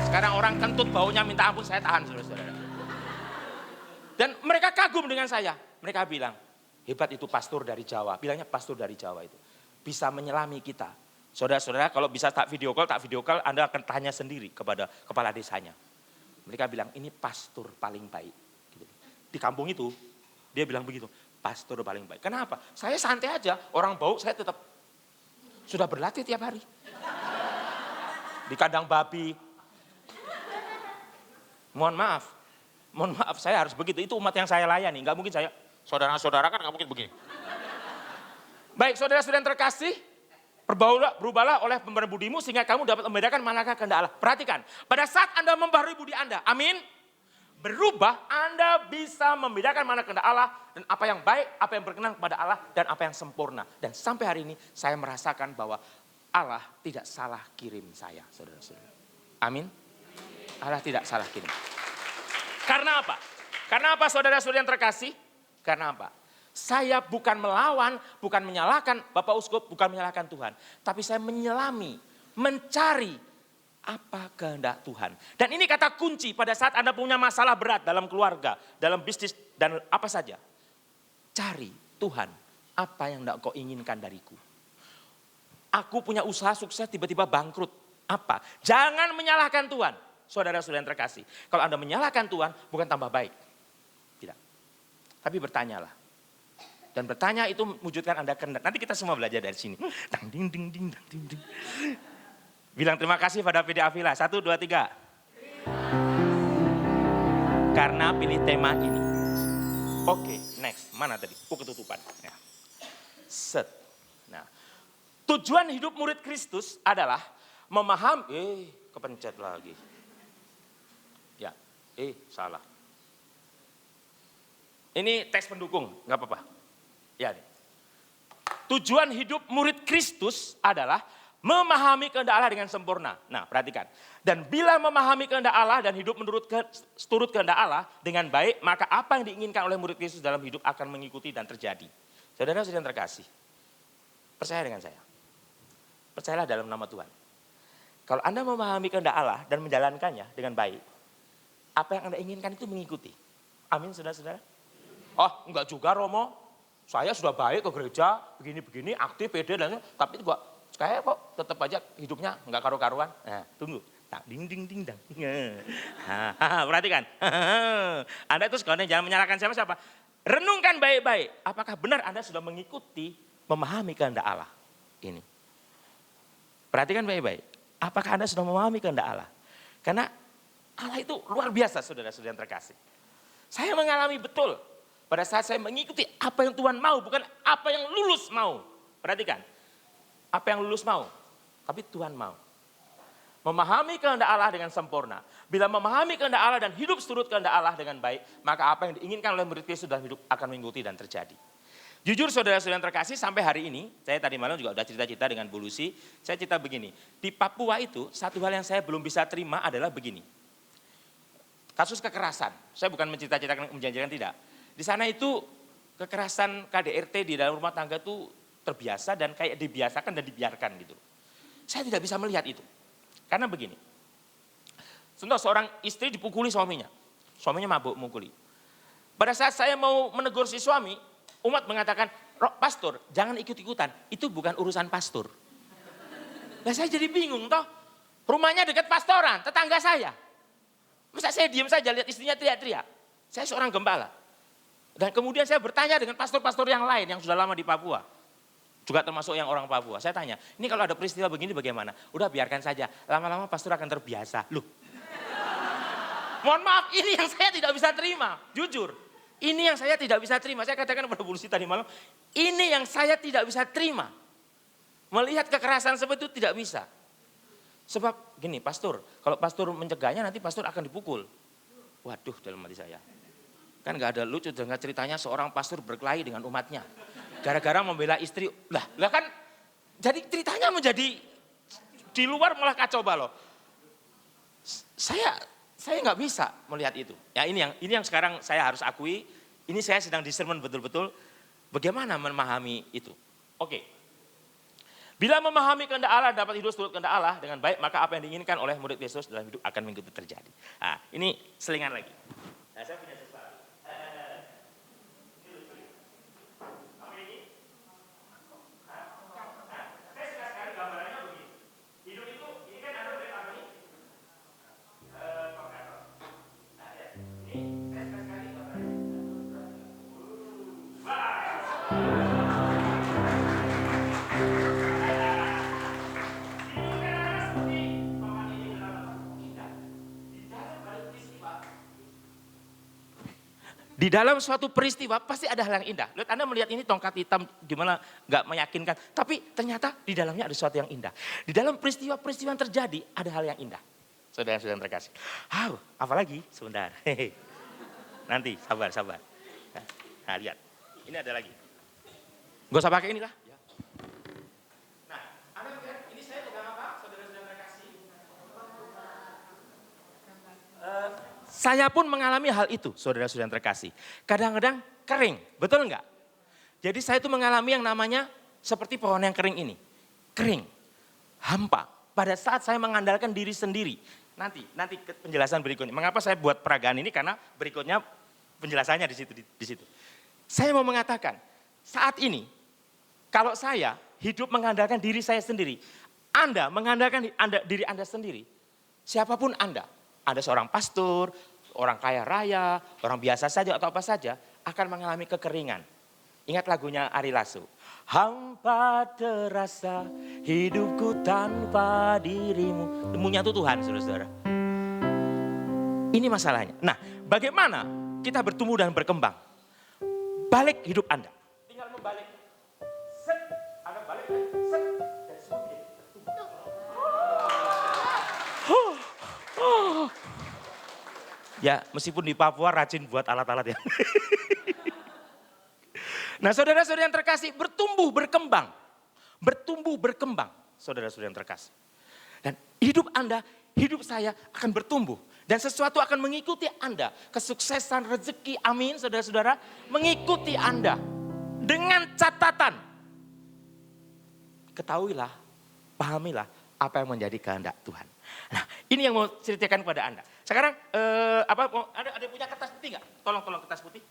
Sekarang orang kentut baunya minta ampun, saya tahan, saudara-saudara. Dan mereka kagum dengan saya. Mereka bilang, hebat itu pastor dari Jawa. Bilangnya pastor dari Jawa itu. Bisa menyelami kita. Saudara-saudara kalau bisa tak video call, Anda akan tanya sendiri kepada kepala desanya. Mereka bilang ini pastor paling baik. Di kampung itu dia bilang begitu. Pastor paling baik. Kenapa? Saya santai aja. Orang bau saya tetap sudah berlatih tiap hari. Di kandang babi. Mohon maaf saya harus begitu. Itu umat yang saya layani. Nggak mungkin saya. Saudara-saudara kan nggak mungkin begini. Baik, saudara-saudara yang terkasih, berubahlah oleh pembenaran budimu sehingga kamu dapat membedakan manakah kehendak Allah. Perhatikan, pada saat Anda membaharui budi Anda, amin, berubah, Anda bisa membedakan mana kehendak Allah dan apa yang baik, apa yang berkenan kepada Allah dan apa yang sempurna. Dan sampai hari ini saya merasakan bahwa Allah tidak salah kirim saya, saudara-saudara. Amin. Allah tidak salah kirim. Karena apa? Karena apa, saudara-saudara yang terkasih? Karena apa? Saya bukan melawan, bukan menyalahkan Bapak Uskup, bukan menyalahkan Tuhan. Tapi saya menyelami, mencari apa kehendak Tuhan. Dan ini kata kunci pada saat Anda punya masalah berat dalam keluarga, dalam bisnis, dan apa saja. Cari Tuhan, apa yang tidak kau inginkan dariku. Aku punya usaha sukses tiba-tiba bangkrut. Apa? Jangan menyalahkan Tuhan. Saudara-saudara yang terkasih. Kalau Anda menyalahkan Tuhan, bukan tambah baik. Tidak. Tapi bertanyalah. Dan bertanya itu wujudkan Anda kehendak. Nanti kita semua belajar dari sini. Dang ding ding ding dang ding ding. Bilang terima kasih pada PD Avila. 1, 2, 3. Karena pilih tema ini. Oke. Mana tadi? Ketutupan. Ya. Set. Nah, tujuan hidup murid Kristus adalah memahami, kepencet lagi. Ya, salah. Ini teks pendukung, nggak apa-apa. Ya, nih. Tujuan hidup murid Kristus adalah memahami kehendak Allah dengan sempurna. Nah, perhatikan. Dan bila memahami kehendak Allah dan hidup menurut turut kehendak Allah dengan baik, maka apa yang diinginkan oleh murid Kristus dalam hidup akan mengikuti dan terjadi. Saudara-saudara yang terkasih, percaya dengan saya. Percayalah dalam nama Tuhan. Kalau Anda memahami kehendak Allah dan menjalankannya dengan baik, apa yang Anda inginkan itu mengikuti. Amin, saudara-saudara. Oh, enggak juga Romo. Saya sudah baik ke gereja, begini-begini, aktif, pede, dan tapi kayak kok tetap aja hidupnya enggak karu-karuan. Nah, tunggu. Tak ding ding ding dang. Perhatikan. Anda itu sekarang jangan menyalahkan siapa-siapa. Renungkan baik-baik. Apakah benar Anda sudah mengikuti, memahami kehendak Allah? Ini. Perhatikan baik-baik. Apakah Anda sudah memahami kehendak Allah? Karena Allah itu luar biasa, saudara-saudara yang terkasih. Saya mengalami betul pada saat saya mengikuti apa yang Tuhan mau, bukan apa yang lulus mau. Perhatikan. Apa yang lulus mau, tapi Tuhan mau. Memahami kehendak Allah dengan sempurna. Bila memahami kehendak Allah dan hidup seturut kehendak Allah dengan baik, maka apa yang diinginkan oleh murid Kristus dalam hidup akan mengikuti dan terjadi. Jujur saudara-saudara yang terkasih, sampai hari ini, saya tadi malam juga udah cerita-cerita dengan Bu Lucy, saya cerita begini, di Papua itu satu hal yang saya belum bisa terima adalah begini. Kasus kekerasan, saya bukan mencerita-ceritakan, menjanjikan tidak. Di sana itu kekerasan KDRT di dalam rumah tangga itu terbiasa dan kayak dibiasakan dan dibiarkan gitu. Saya tidak bisa melihat itu. Karena begini, contoh seorang istri dipukuli suaminya mabuk mukuli. Pada saat saya mau menegur si suami, umat mengatakan, pastor jangan ikut-ikutan, itu bukan urusan pastor. Nah saya jadi bingung toh, rumahnya dekat pastoran, tetangga saya. Masa saya diam saja lihat istrinya teriak-teriak. Saya seorang gembala. Dan kemudian saya bertanya dengan pastor-pastor yang lain yang sudah lama di Papua. Juga termasuk yang orang Papua. Saya tanya, ini kalau ada peristiwa begini bagaimana? Udah biarkan saja, lama-lama pastor akan terbiasa. Loh, mohon maaf, ini yang saya tidak bisa terima. Jujur, ini yang saya tidak bisa terima. Saya katakan kepada Bu Lucy tadi malam, ini yang saya tidak bisa terima. Melihat kekerasan seperti itu tidak bisa. Sebab gini, pastor, kalau pastor mencegahnya nanti pastor akan dipukul. Waduh, dalam hati saya. Kan gak ada lucu dengan ceritanya seorang pastor berkelahi dengan umatnya. Gara-gara membela istri, lah kan jadi ceritanya menjadi di luar malah kacau balau. Saya nggak bisa melihat itu. Ya ini yang sekarang saya harus akui, ini saya sedang discernment betul-betul bagaimana memahami itu. Oke. Bila memahami kehendak Allah dapat hidup seturut kehendak Allah dengan baik, maka apa yang diinginkan oleh murid Yesus dalam hidup akan mengikuti terjadi. Nah, ini selingan lagi. Nah, saya punya sesuatu. Di dalam suatu peristiwa pasti ada hal yang indah. Lihat Anda melihat ini tongkat hitam gimana gak meyakinkan. Tapi ternyata di dalamnya ada sesuatu yang indah. Di dalam peristiwa-peristiwa yang terjadi ada hal yang indah. Saudara-saudara yang terkasih. Apalagi sebentar. Nanti sabar. Nah lihat, ini ada lagi. Gak usah pakai inilah. Nah, Anda lihat ini saya pegang apa? Saudara-saudara yang terkasih. Saya pun mengalami hal itu, saudara-saudara yang terkasih. Kadang-kadang kering, betul enggak? Jadi saya itu mengalami yang namanya seperti pohon yang kering ini. Kering, hampa. Pada saat saya mengandalkan diri sendiri. Nanti penjelasan berikutnya. Mengapa saya buat peragaan ini? Karena berikutnya penjelasannya di situ. Saya mau mengatakan, saat ini, kalau saya hidup mengandalkan diri saya sendiri, Anda mengandalkan diri Anda sendiri, siapapun Anda seorang pastor, orang kaya raya, orang biasa saja atau apa saja, akan mengalami kekeringan. Ingat lagunya Ari Lasso. Hampa terasa hidupku tanpa dirimu. Temunya itu Tuhan, saudara-saudara. Ini masalahnya. Nah, bagaimana kita bertumbuh dan berkembang? balik hidup Anda. Tinggal membalik. Set, Anda balik, set, dan semua menjadi tertumbuh. Ya, meskipun di Papua rajin buat alat-alat ya. Nah, saudara-saudara yang terkasih, bertumbuh, berkembang. Bertumbuh, berkembang, saudara-saudara yang terkasih. Dan hidup Anda, hidup saya akan bertumbuh. Dan sesuatu akan mengikuti Anda. Kesuksesan, rezeki, amin, saudara-saudara. Mengikuti Anda. Dengan catatan. Ketahuilah, pahamilah apa yang menjadi kehendak Tuhan. Nah, ini yang mau ceritakan kepada Anda. Sekarang, ada punya kertas putih nggak? Tolong kertas putih.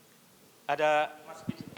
Ada masukin sini.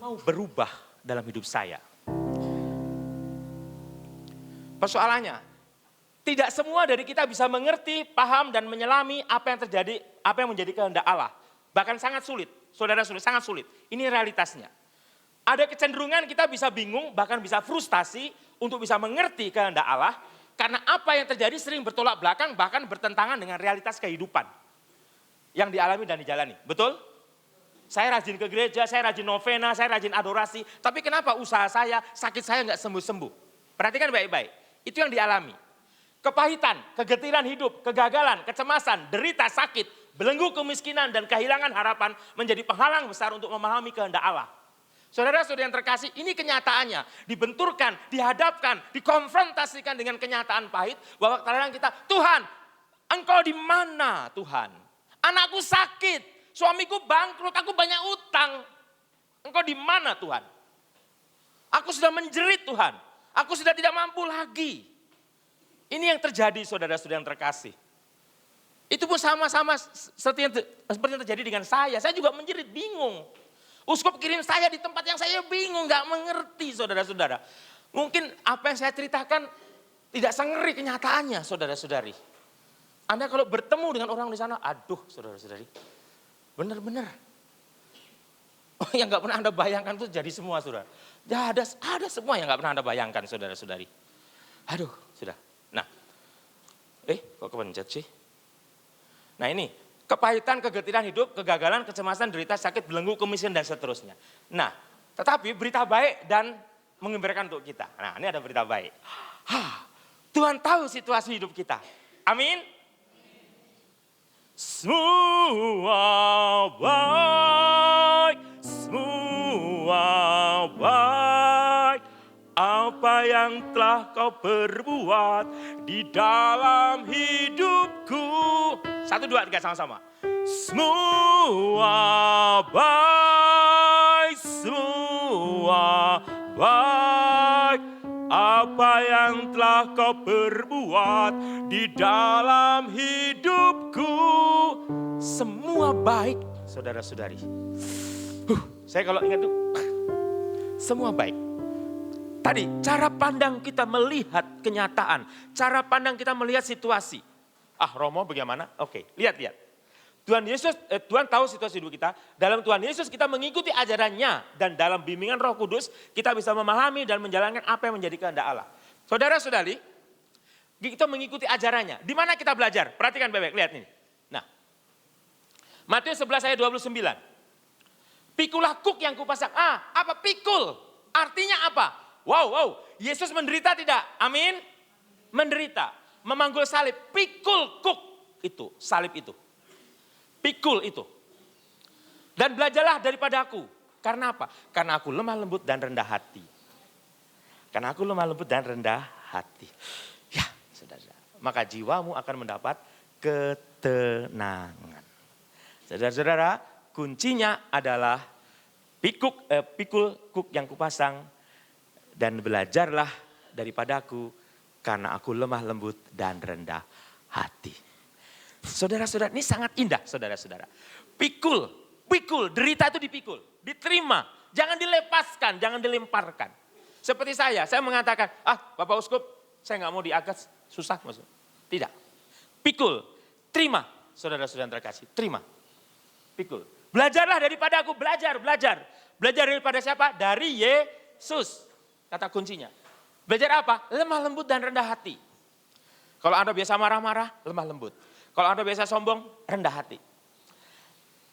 Mau berubah dalam hidup saya. Persoalannya, tidak semua dari kita bisa mengerti, paham, dan menyelami apa yang terjadi, apa yang menjadi kehendak Allah. Bahkan sangat sulit, saudara-saudara, sangat sulit. Ini realitasnya. Ada kecenderungan kita bisa bingung, bahkan bisa frustasi untuk bisa mengerti kehendak Allah, karena apa yang terjadi sering bertolak belakang, bahkan bertentangan dengan realitas kehidupan yang dialami dan dijalani. Betul? Saya rajin ke gereja, saya rajin novena, saya rajin adorasi. Tapi kenapa usaha saya, sakit saya nggak sembuh-sembuh? Perhatikan baik-baik. Itu yang dialami. Kepahitan, kegetiran hidup, kegagalan, kecemasan, derita, sakit, belenggu kemiskinan, dan kehilangan harapan menjadi penghalang besar untuk memahami kehendak Allah. Saudara-saudara yang terkasih, ini kenyataannya. Dibenturkan, dihadapkan, dikonfrontasikan dengan kenyataan pahit. Bahwa kadang kita, Tuhan, Engkau di mana Tuhan? Anakku sakit. Suamiku bangkrut, aku banyak utang. Engkau di mana Tuhan? Aku sudah menjerit Tuhan. Aku sudah tidak mampu lagi. Ini yang terjadi saudara-saudara yang terkasih. Itu pun sama-sama seperti yang terjadi dengan saya. Saya juga menjerit, bingung. Uskup kirim saya di tempat yang saya bingung, gak mengerti saudara-saudara. Mungkin apa yang saya ceritakan tidak sengeri kenyataannya saudara-saudari. Anda kalau bertemu dengan orang di sana, aduh saudara-saudari. Benar-benar. Oh, yang gak pernah Anda bayangkan itu jadi semua, saudara. Ya, ada semua yang gak pernah Anda bayangkan, saudara-saudari. Aduh, sudah. Nah, kok kepencet sih? Nah ini, kepahitan, kegetiran hidup, kegagalan, kecemasan, derita, sakit, belenggu, kemiskinan, dan seterusnya. Nah, tetapi berita baik dan mengembirakan untuk kita. Nah, ini ada berita baik. Tuhan tahu situasi hidup kita. Amin. Semua baik, semua baik. Apa yang telah kau perbuat di dalam hidupku. 1, 2, 3 sama-sama. Semua baik, semua baik. Apa yang telah kau perbuat di dalam hidupku. Semua baik, saudara-saudari. Saya kalau ingat tuh, semua baik. Tadi cara pandang kita melihat kenyataan, cara pandang kita melihat situasi. Romo bagaimana? Oke, lihat. Tuhan tahu situasi hidup kita. Dalam Tuhan Yesus kita mengikuti ajarannya. Dan dalam bimbingan Roh Kudus kita bisa memahami dan menjalankan apa yang menjadi kehendak Allah. Saudara-saudari, kita mengikuti ajarannya. Di mana kita belajar? Perhatikan baik-baik, lihat ini. Nah, Matius 11 ayat 29. Pikulah kuk yang kupasang. Apa pikul? Artinya apa? Wow, Yesus menderita tidak? Amin. Menderita, memanggul salib, pikul kuk itu, salib itu. Pikul itu. Dan belajarlah daripada aku. Karena apa? Karena aku lemah lembut dan rendah hati. Karena aku lemah lembut dan rendah hati. Ya, saudara. Maka jiwamu akan mendapat ketenangan. Saudara-saudara, kuncinya adalah pikul kuk yang kupasang. Dan belajarlah daripadaku karena aku lemah lembut dan rendah hati. Saudara-saudara, ini sangat indah saudara-saudara. Pikul, derita itu dipikul, diterima. Jangan dilepaskan, jangan dilemparkan. Seperti saya mengatakan, Bapak Uskup, saya nggak mau diagas, susah maksud. Tidak, pikul, terima. Saudara-saudara yang terkasih, terima. Pikul, belajarlah daripadaku, belajar. Belajar daripada siapa? Dari Yesus. Kata kuncinya. Belajar apa? Lemah lembut dan rendah hati. Kalau Anda biasa marah-marah, lemah lembut. Kalau Anda biasa sombong, rendah hati.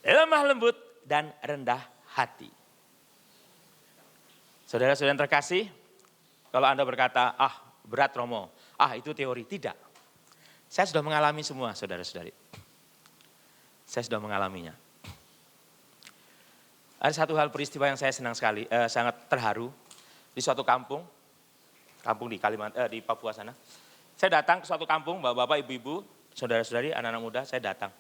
Lemah lembut dan rendah hati. Saudara-saudara yang terkasih, kalau Anda berkata, berat Romo, itu teori. Tidak. Saya sudah mengalami semua saudara-saudari. Saya sudah mengalaminya. Ada satu hal peristiwa yang saya senang sekali, sangat terharu. Di suatu kampung di di Papua sana. Saya datang ke suatu kampung, bapak-bapak, ibu-ibu, saudara-saudari, anak-anak muda, saya datang.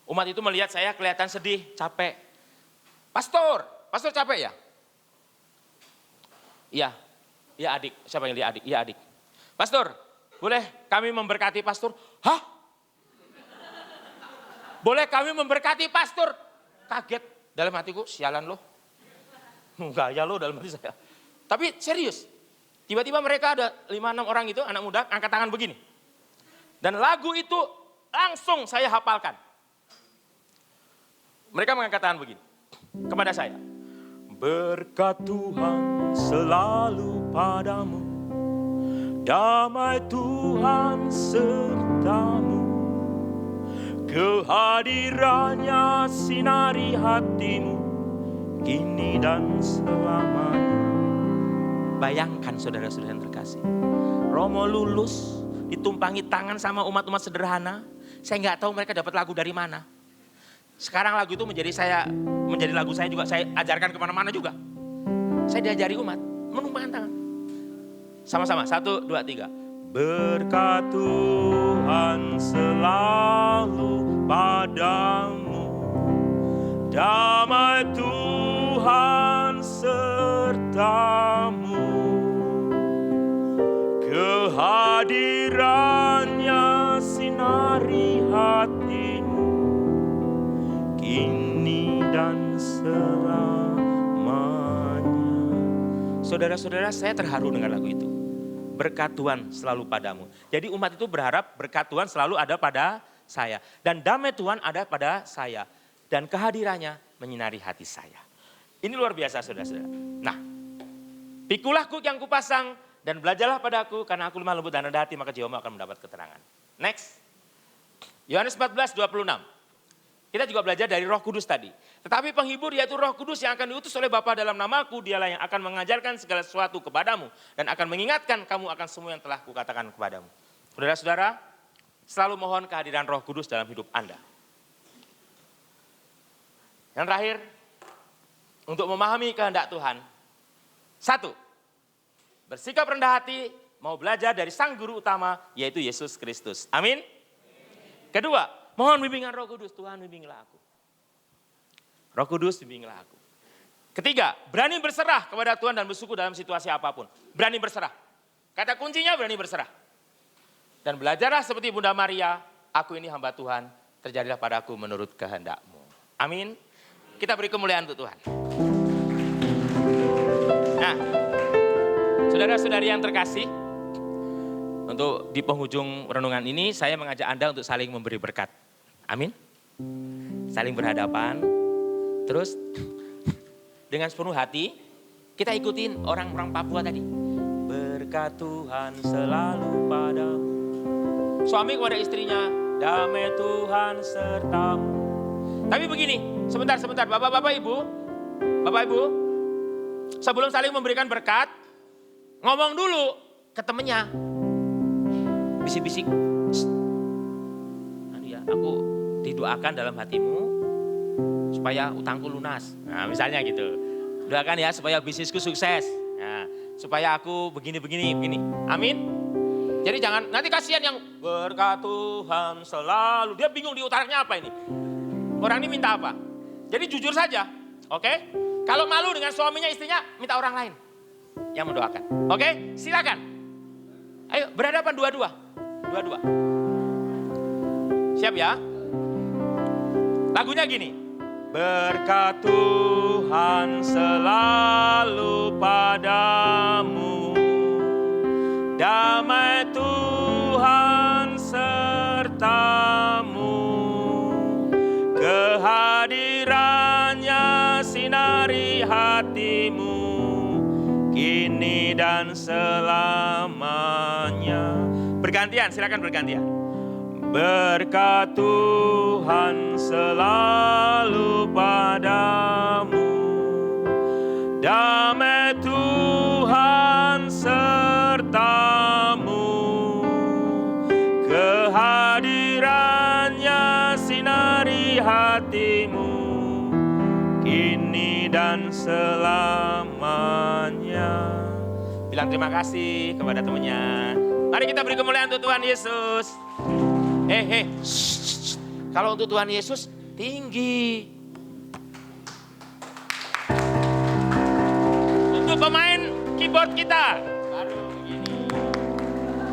Umat itu melihat saya kelihatan sedih, capek. Pastor capek ya? Iya adik, siapa yang lihat adik? Iya adik. Pastor, boleh kami memberkati pastor? Hah? Boleh kami memberkati pastor? Kaget dalam hatiku, sialan loh. Gaya lo dalam hati saya. Tapi serius. Tiba-tiba mereka ada 5-6 orang itu, anak muda, angkat tangan begini. Dan lagu itu langsung saya hafalkan. Mereka mengangkat tangan begini. Kepada saya. Berkat Tuhan selalu padamu. Damai Tuhan sertamu. Kehadirannya sinari hatimu. Kini dan selamanya. Bayangkan saudara-saudara yang terkasih. Romo lulus, ditumpangi tangan sama umat-umat sederhana. Saya nggak tahu mereka dapat lagu dari mana. Sekarang lagu itu menjadi lagu saya juga. Saya ajarkan kemana-mana juga. Saya diajari umat, menumpangkan tangan. Sama-sama, 1, 2, 3. Berkat Tuhan selalu padamu. Damai Tuhan sertamu. Kehadirannya sinari hatimu. Kini dan selamanya. Saudara-saudara, saya terharu dengan lagu itu. Berkat Tuhan selalu padamu. Jadi umat itu berharap berkat Tuhan selalu ada pada saya. Dan damai Tuhan ada pada saya. Dan kehadirannya menyinari hati saya. Ini luar biasa saudara-saudara. Nah, pikulah kuk yang kupasang dan belajarlah padaku karena aku lemah lembut dan rendah hati maka jiwamu akan mendapat keterangan. Next. Yohanes 14:26. Kita juga belajar dari Roh Kudus tadi. Tetapi penghibur yaitu Roh Kudus yang akan diutus oleh Bapa dalam namaku, dialah yang akan mengajarkan segala sesuatu kepadamu dan akan mengingatkan kamu akan semua yang telah kukatakan kepadamu. Saudara-saudara, selalu mohon kehadiran Roh Kudus dalam hidup Anda. Yang terakhir, untuk memahami kehendak Tuhan, 1, bersikap rendah hati, mau belajar dari sang guru utama, yaitu Yesus Kristus. Amin. Kedua, mohon bimbingan Roh Kudus. Tuhan, bimbinglah aku. Roh Kudus, bimbinglah aku. Ketiga, berani berserah kepada Tuhan dan bersyukur dalam situasi apapun. Berani berserah. Kata kuncinya berani berserah. Dan belajarlah seperti Bunda Maria, aku ini hamba Tuhan, terjadilah padaku menurut kehendak-Mu. Amin. Kita beri kemuliaan untuk Tuhan. Nah, saudara-saudari yang terkasih, untuk di penghujung renungan ini saya mengajak Anda untuk saling memberi berkat. Amin. Saling berhadapan. Terus dengan sepenuh hati kita ikutin orang-orang Papua tadi. Berkat Tuhan selalu padamu. Suami kepada istrinya, damai Tuhan sertamu. Tapi begini, sebentar, Bapak Ibu, sebelum saling memberikan berkat, ngomong dulu ke temennya. Bisik-bisik, ya, aku didoakan dalam hatimu supaya utangku lunas. Nah, misalnya gitu. Doakan ya supaya bisnisku sukses. Nah, supaya aku begini. Amin. Jadi jangan, nanti kasihan yang berkat Tuhan selalu. Dia bingung diutaranya apa ini. Orang ini minta apa? Jadi jujur saja, oke? Kalau malu dengan suaminya, istrinya, minta orang lain yang mendoakan. Oke, silakan. Ayo berhadapan dua-dua. Siap ya? Lagunya gini. Berkat Tuhan selalu padamu, damai Tuhan sertamu, kehadirannya sinari hatimu, kini dan selamanya. Bergantian, silakan bergantian. Berkat Tuhan selalu padamu, damai Tuhan sertamu, kehadirannya sinari hatimu, kini dan selamanya. Bilang terima kasih kepada temannya. Mari kita beri kemuliaan untuk Tuhan Yesus. Kalau untuk Tuhan Yesus tinggi. Untuk pemain keyboard kita baru begini.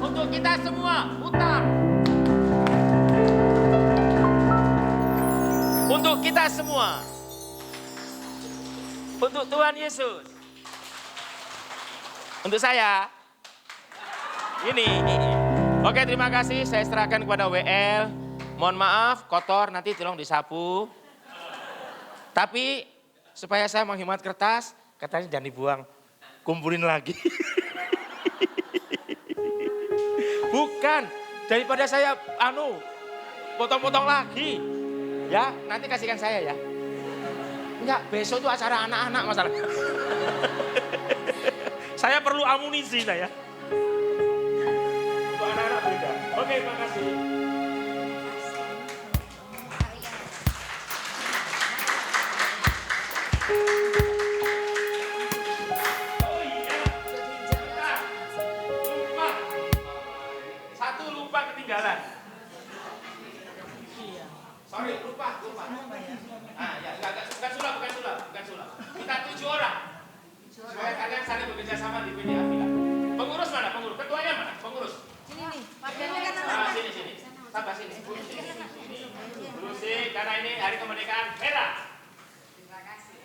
Untuk kita semua putar. Untuk kita semua. Untuk Tuhan Yesus. Untuk saya. Ini. Oke, terima kasih. Saya serahkan kepada WL. Mohon maaf, kotor, nanti tolong disapu. Tapi supaya saya menghemat kertas, katanya jangan dibuang. Kumpulin lagi. Bukan, daripada saya potong-potong lagi. Ya, nanti kasihkan saya ya. Enggak, besok itu acara anak-anak masalahnya. Saya perlu amunisi saya. Anak-anak beda. Oke, terima kasih. Oh iya. Lupa. Satu lupa ketinggalan. Sorry, lupa. Ah, ya, bukan sulap. Kita 7 orang. Supaya kalian saling bekerja sama di PDA Villa. Pengurus mana? Ketuanya mana? Pengurus. Sini nih. Sini. Tambah sini. Berusi, karena ini hari kemerdekaan merah. Terima kasih.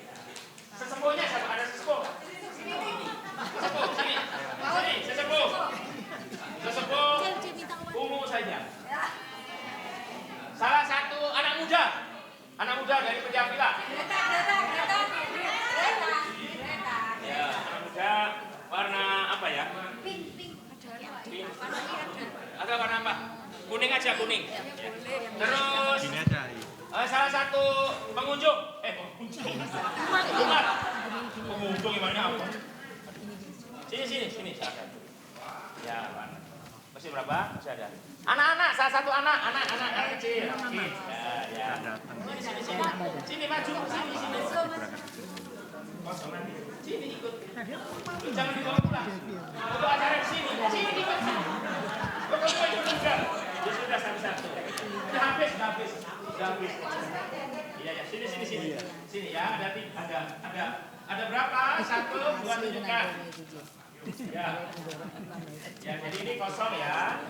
Sesepuhnya siapa? Ada sesepuh? Sini. Sesepuh. Ungu saja. Salah satu anak muda dari PDA Villa. Ya, anak muda warna apa ya? Pink. Atau warna apa? Kuning aja. Terus salah satu pengunjung. Pengunjung gimana apa? Sini silakan. Ya, Masih berapa? Masih ada. Anak-anak, salah satu anak kecil. Ya. Sini maju, sini. Kosong nanti. Sini ikut. Jangan dibawa pulang. Untuk acara di sini ikut. Kamu ikut enggak? Ya sudah satu-satu. Sudah habis. Iya, sini. Sini ya, ada berapa? 1, 2 tunjukkan. Ya, jadi ini kosong ya.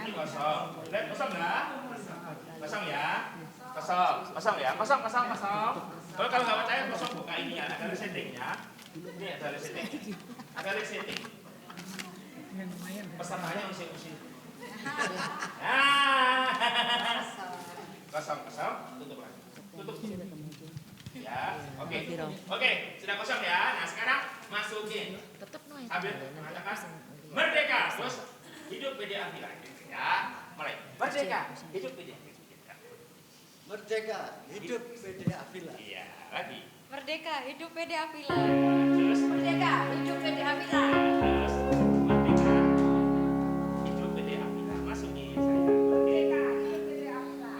Ini kosong. Lihat kosong nggak? Kosong ya. Kosong. Kalau nggak percaya kosong buka ini ya. Ada resettingnya. Ini ada resetting. Pesertanya usia. Kosong. Tutup lagi. Tutup. Ya, oke, sudah kosong ya. Nah sekarang masukin. Ambil mengatakan merdeka, terus hidup PDA Villa. Ya, mulai. Merdeka, hidup PDA Villa. Merdeka, hidup PDA Villa. Iya, lagi. Merdeka, hidup PDA Villa. Terus Merdeka, hidup PDA Villa. terus merdeka, hidup PDA Villa. Masukin saya. Merdeka, hidup PDA Villa.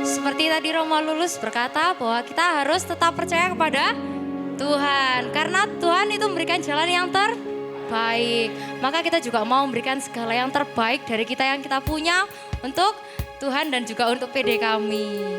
Seperti tadi Romo Lulus berkata bahwa kita harus tetap percaya kepada Tuhan. Karena Tuhan itu memberikan jalan yang terbaik. Maka kita juga mau memberikan segala yang terbaik dari kita yang kita punya untuk Tuhan dan juga untuk PD kami.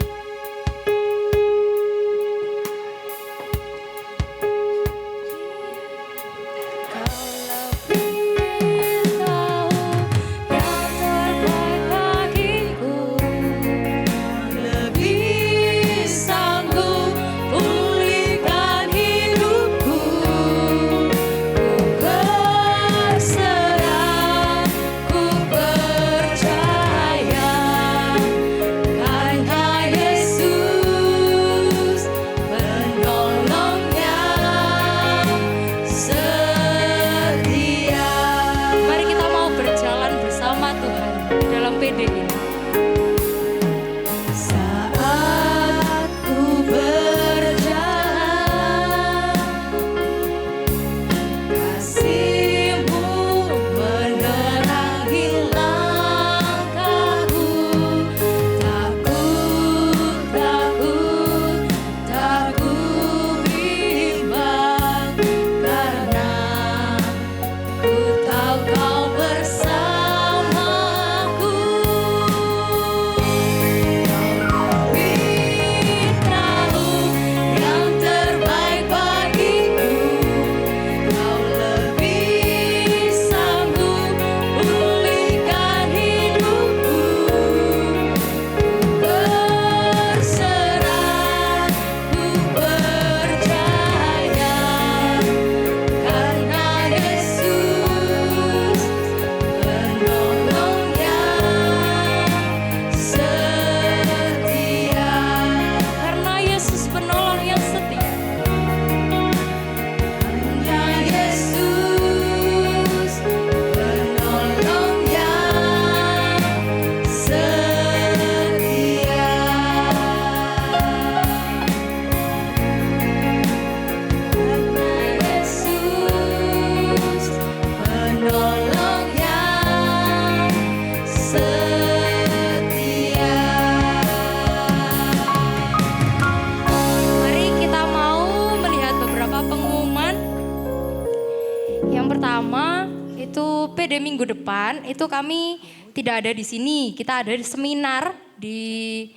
PD minggu depan itu kami tidak ada di sini. Kita ada di seminar di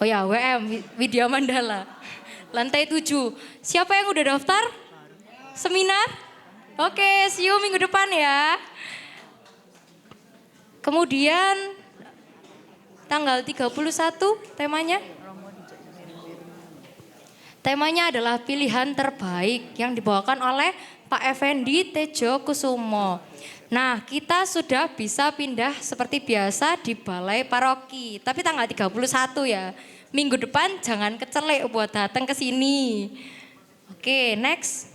WM Widya Mandala. Lantai 7. Siapa yang udah daftar? Seminar? Oke, see you minggu depan ya. Kemudian tanggal 31 temanya. Temanya adalah pilihan terbaik yang dibawakan oleh Pak Effendi Tejo Kusumo. Nah, kita sudah bisa pindah seperti biasa di Balai Paroki. Tapi tanggal 31 ya. Minggu depan jangan kecelek buat datang ke sini. Oke, next.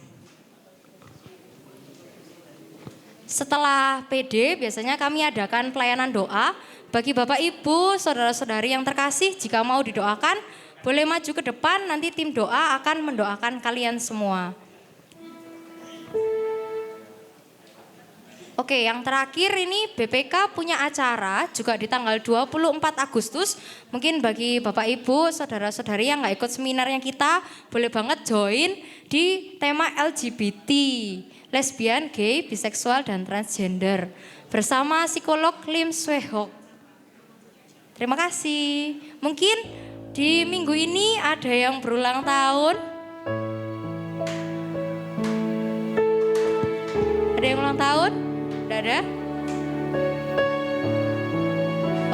Setelah PD biasanya kami adakan pelayanan doa. Bagi Bapak Ibu, saudara-saudari yang terkasih, jika mau didoakan, boleh maju ke depan, nanti tim doa akan mendoakan kalian semua. Oke, yang terakhir ini BPK punya acara juga di tanggal 24 Agustus. Mungkin bagi Bapak Ibu, saudara-saudari yang gak ikut seminarnya kita, boleh banget join di tema LGBT, lesbian, gay, biseksual, dan transgender. Bersama psikolog Lim Swehok. Terima kasih. Mungkin di minggu ini ada yang berulang tahun. Ada yang ulang tahun? Tidak ada?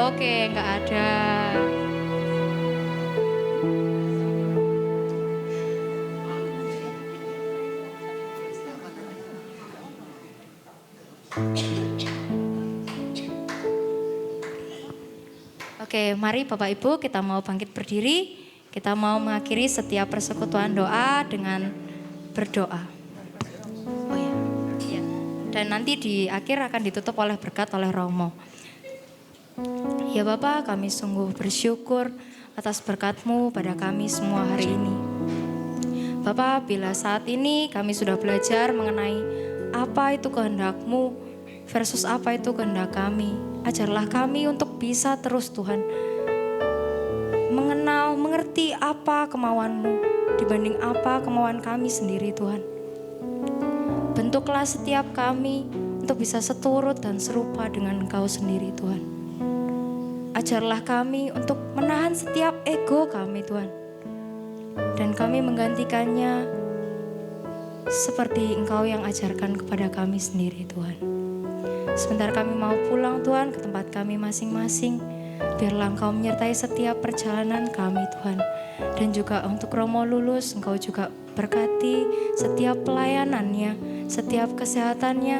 Oke, enggak ada. Oke, mari Bapak Ibu kita mau bangkit berdiri. Kita mau mengakhiri setiap persekutuan doa dengan berdoa. Oh ya. Dan nanti di akhir akan ditutup oleh berkat oleh Romo. Ya Bapak, kami sungguh bersyukur atas berkat-Mu pada kami semua hari ini. Bapak, bila saat ini kami sudah belajar mengenai apa itu kehendak-Mu versus apa itu kehendak kami. Ajarlah kami untuk bisa terus Tuhan mengenal, mengerti apa kemauan-Mu dibanding apa kemauan kami sendiri Tuhan. Bentuklah setiap kami untuk bisa seturut dan serupa dengan Engkau sendiri Tuhan. Ajarlah kami untuk menahan setiap ego kami Tuhan. Dan kami menggantikannya seperti Engkau yang ajarkan kepada kami sendiri Tuhan. Sebentar kami mau pulang Tuhan ke tempat kami masing-masing. Biarlah Engkau menyertai setiap perjalanan kami Tuhan. Dan juga untuk Romo lulus Engkau juga berkati setiap pelayanannya, setiap kesehatannya,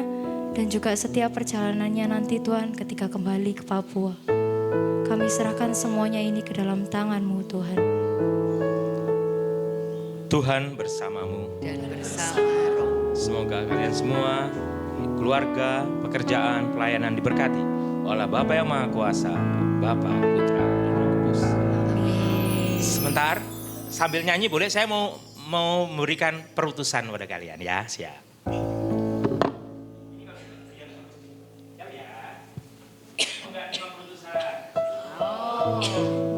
dan juga setiap perjalanannya nanti Tuhan ketika kembali ke Papua. Kami serahkan semuanya ini ke dalam tangan-Mu Tuhan. Tuhan bersamamu. Dan bersama Roh. Semoga kalian semua, keluarga, pekerjaan, pelayanan diberkati oleh Bapa yang Maha Kuasa, Bapa, Putra, dan Roh Kudus. Sebentar, sambil nyanyi boleh saya mau memberikan perutusan pada kalian ya, siap. Siap ya. Enggak, cuma perutusan.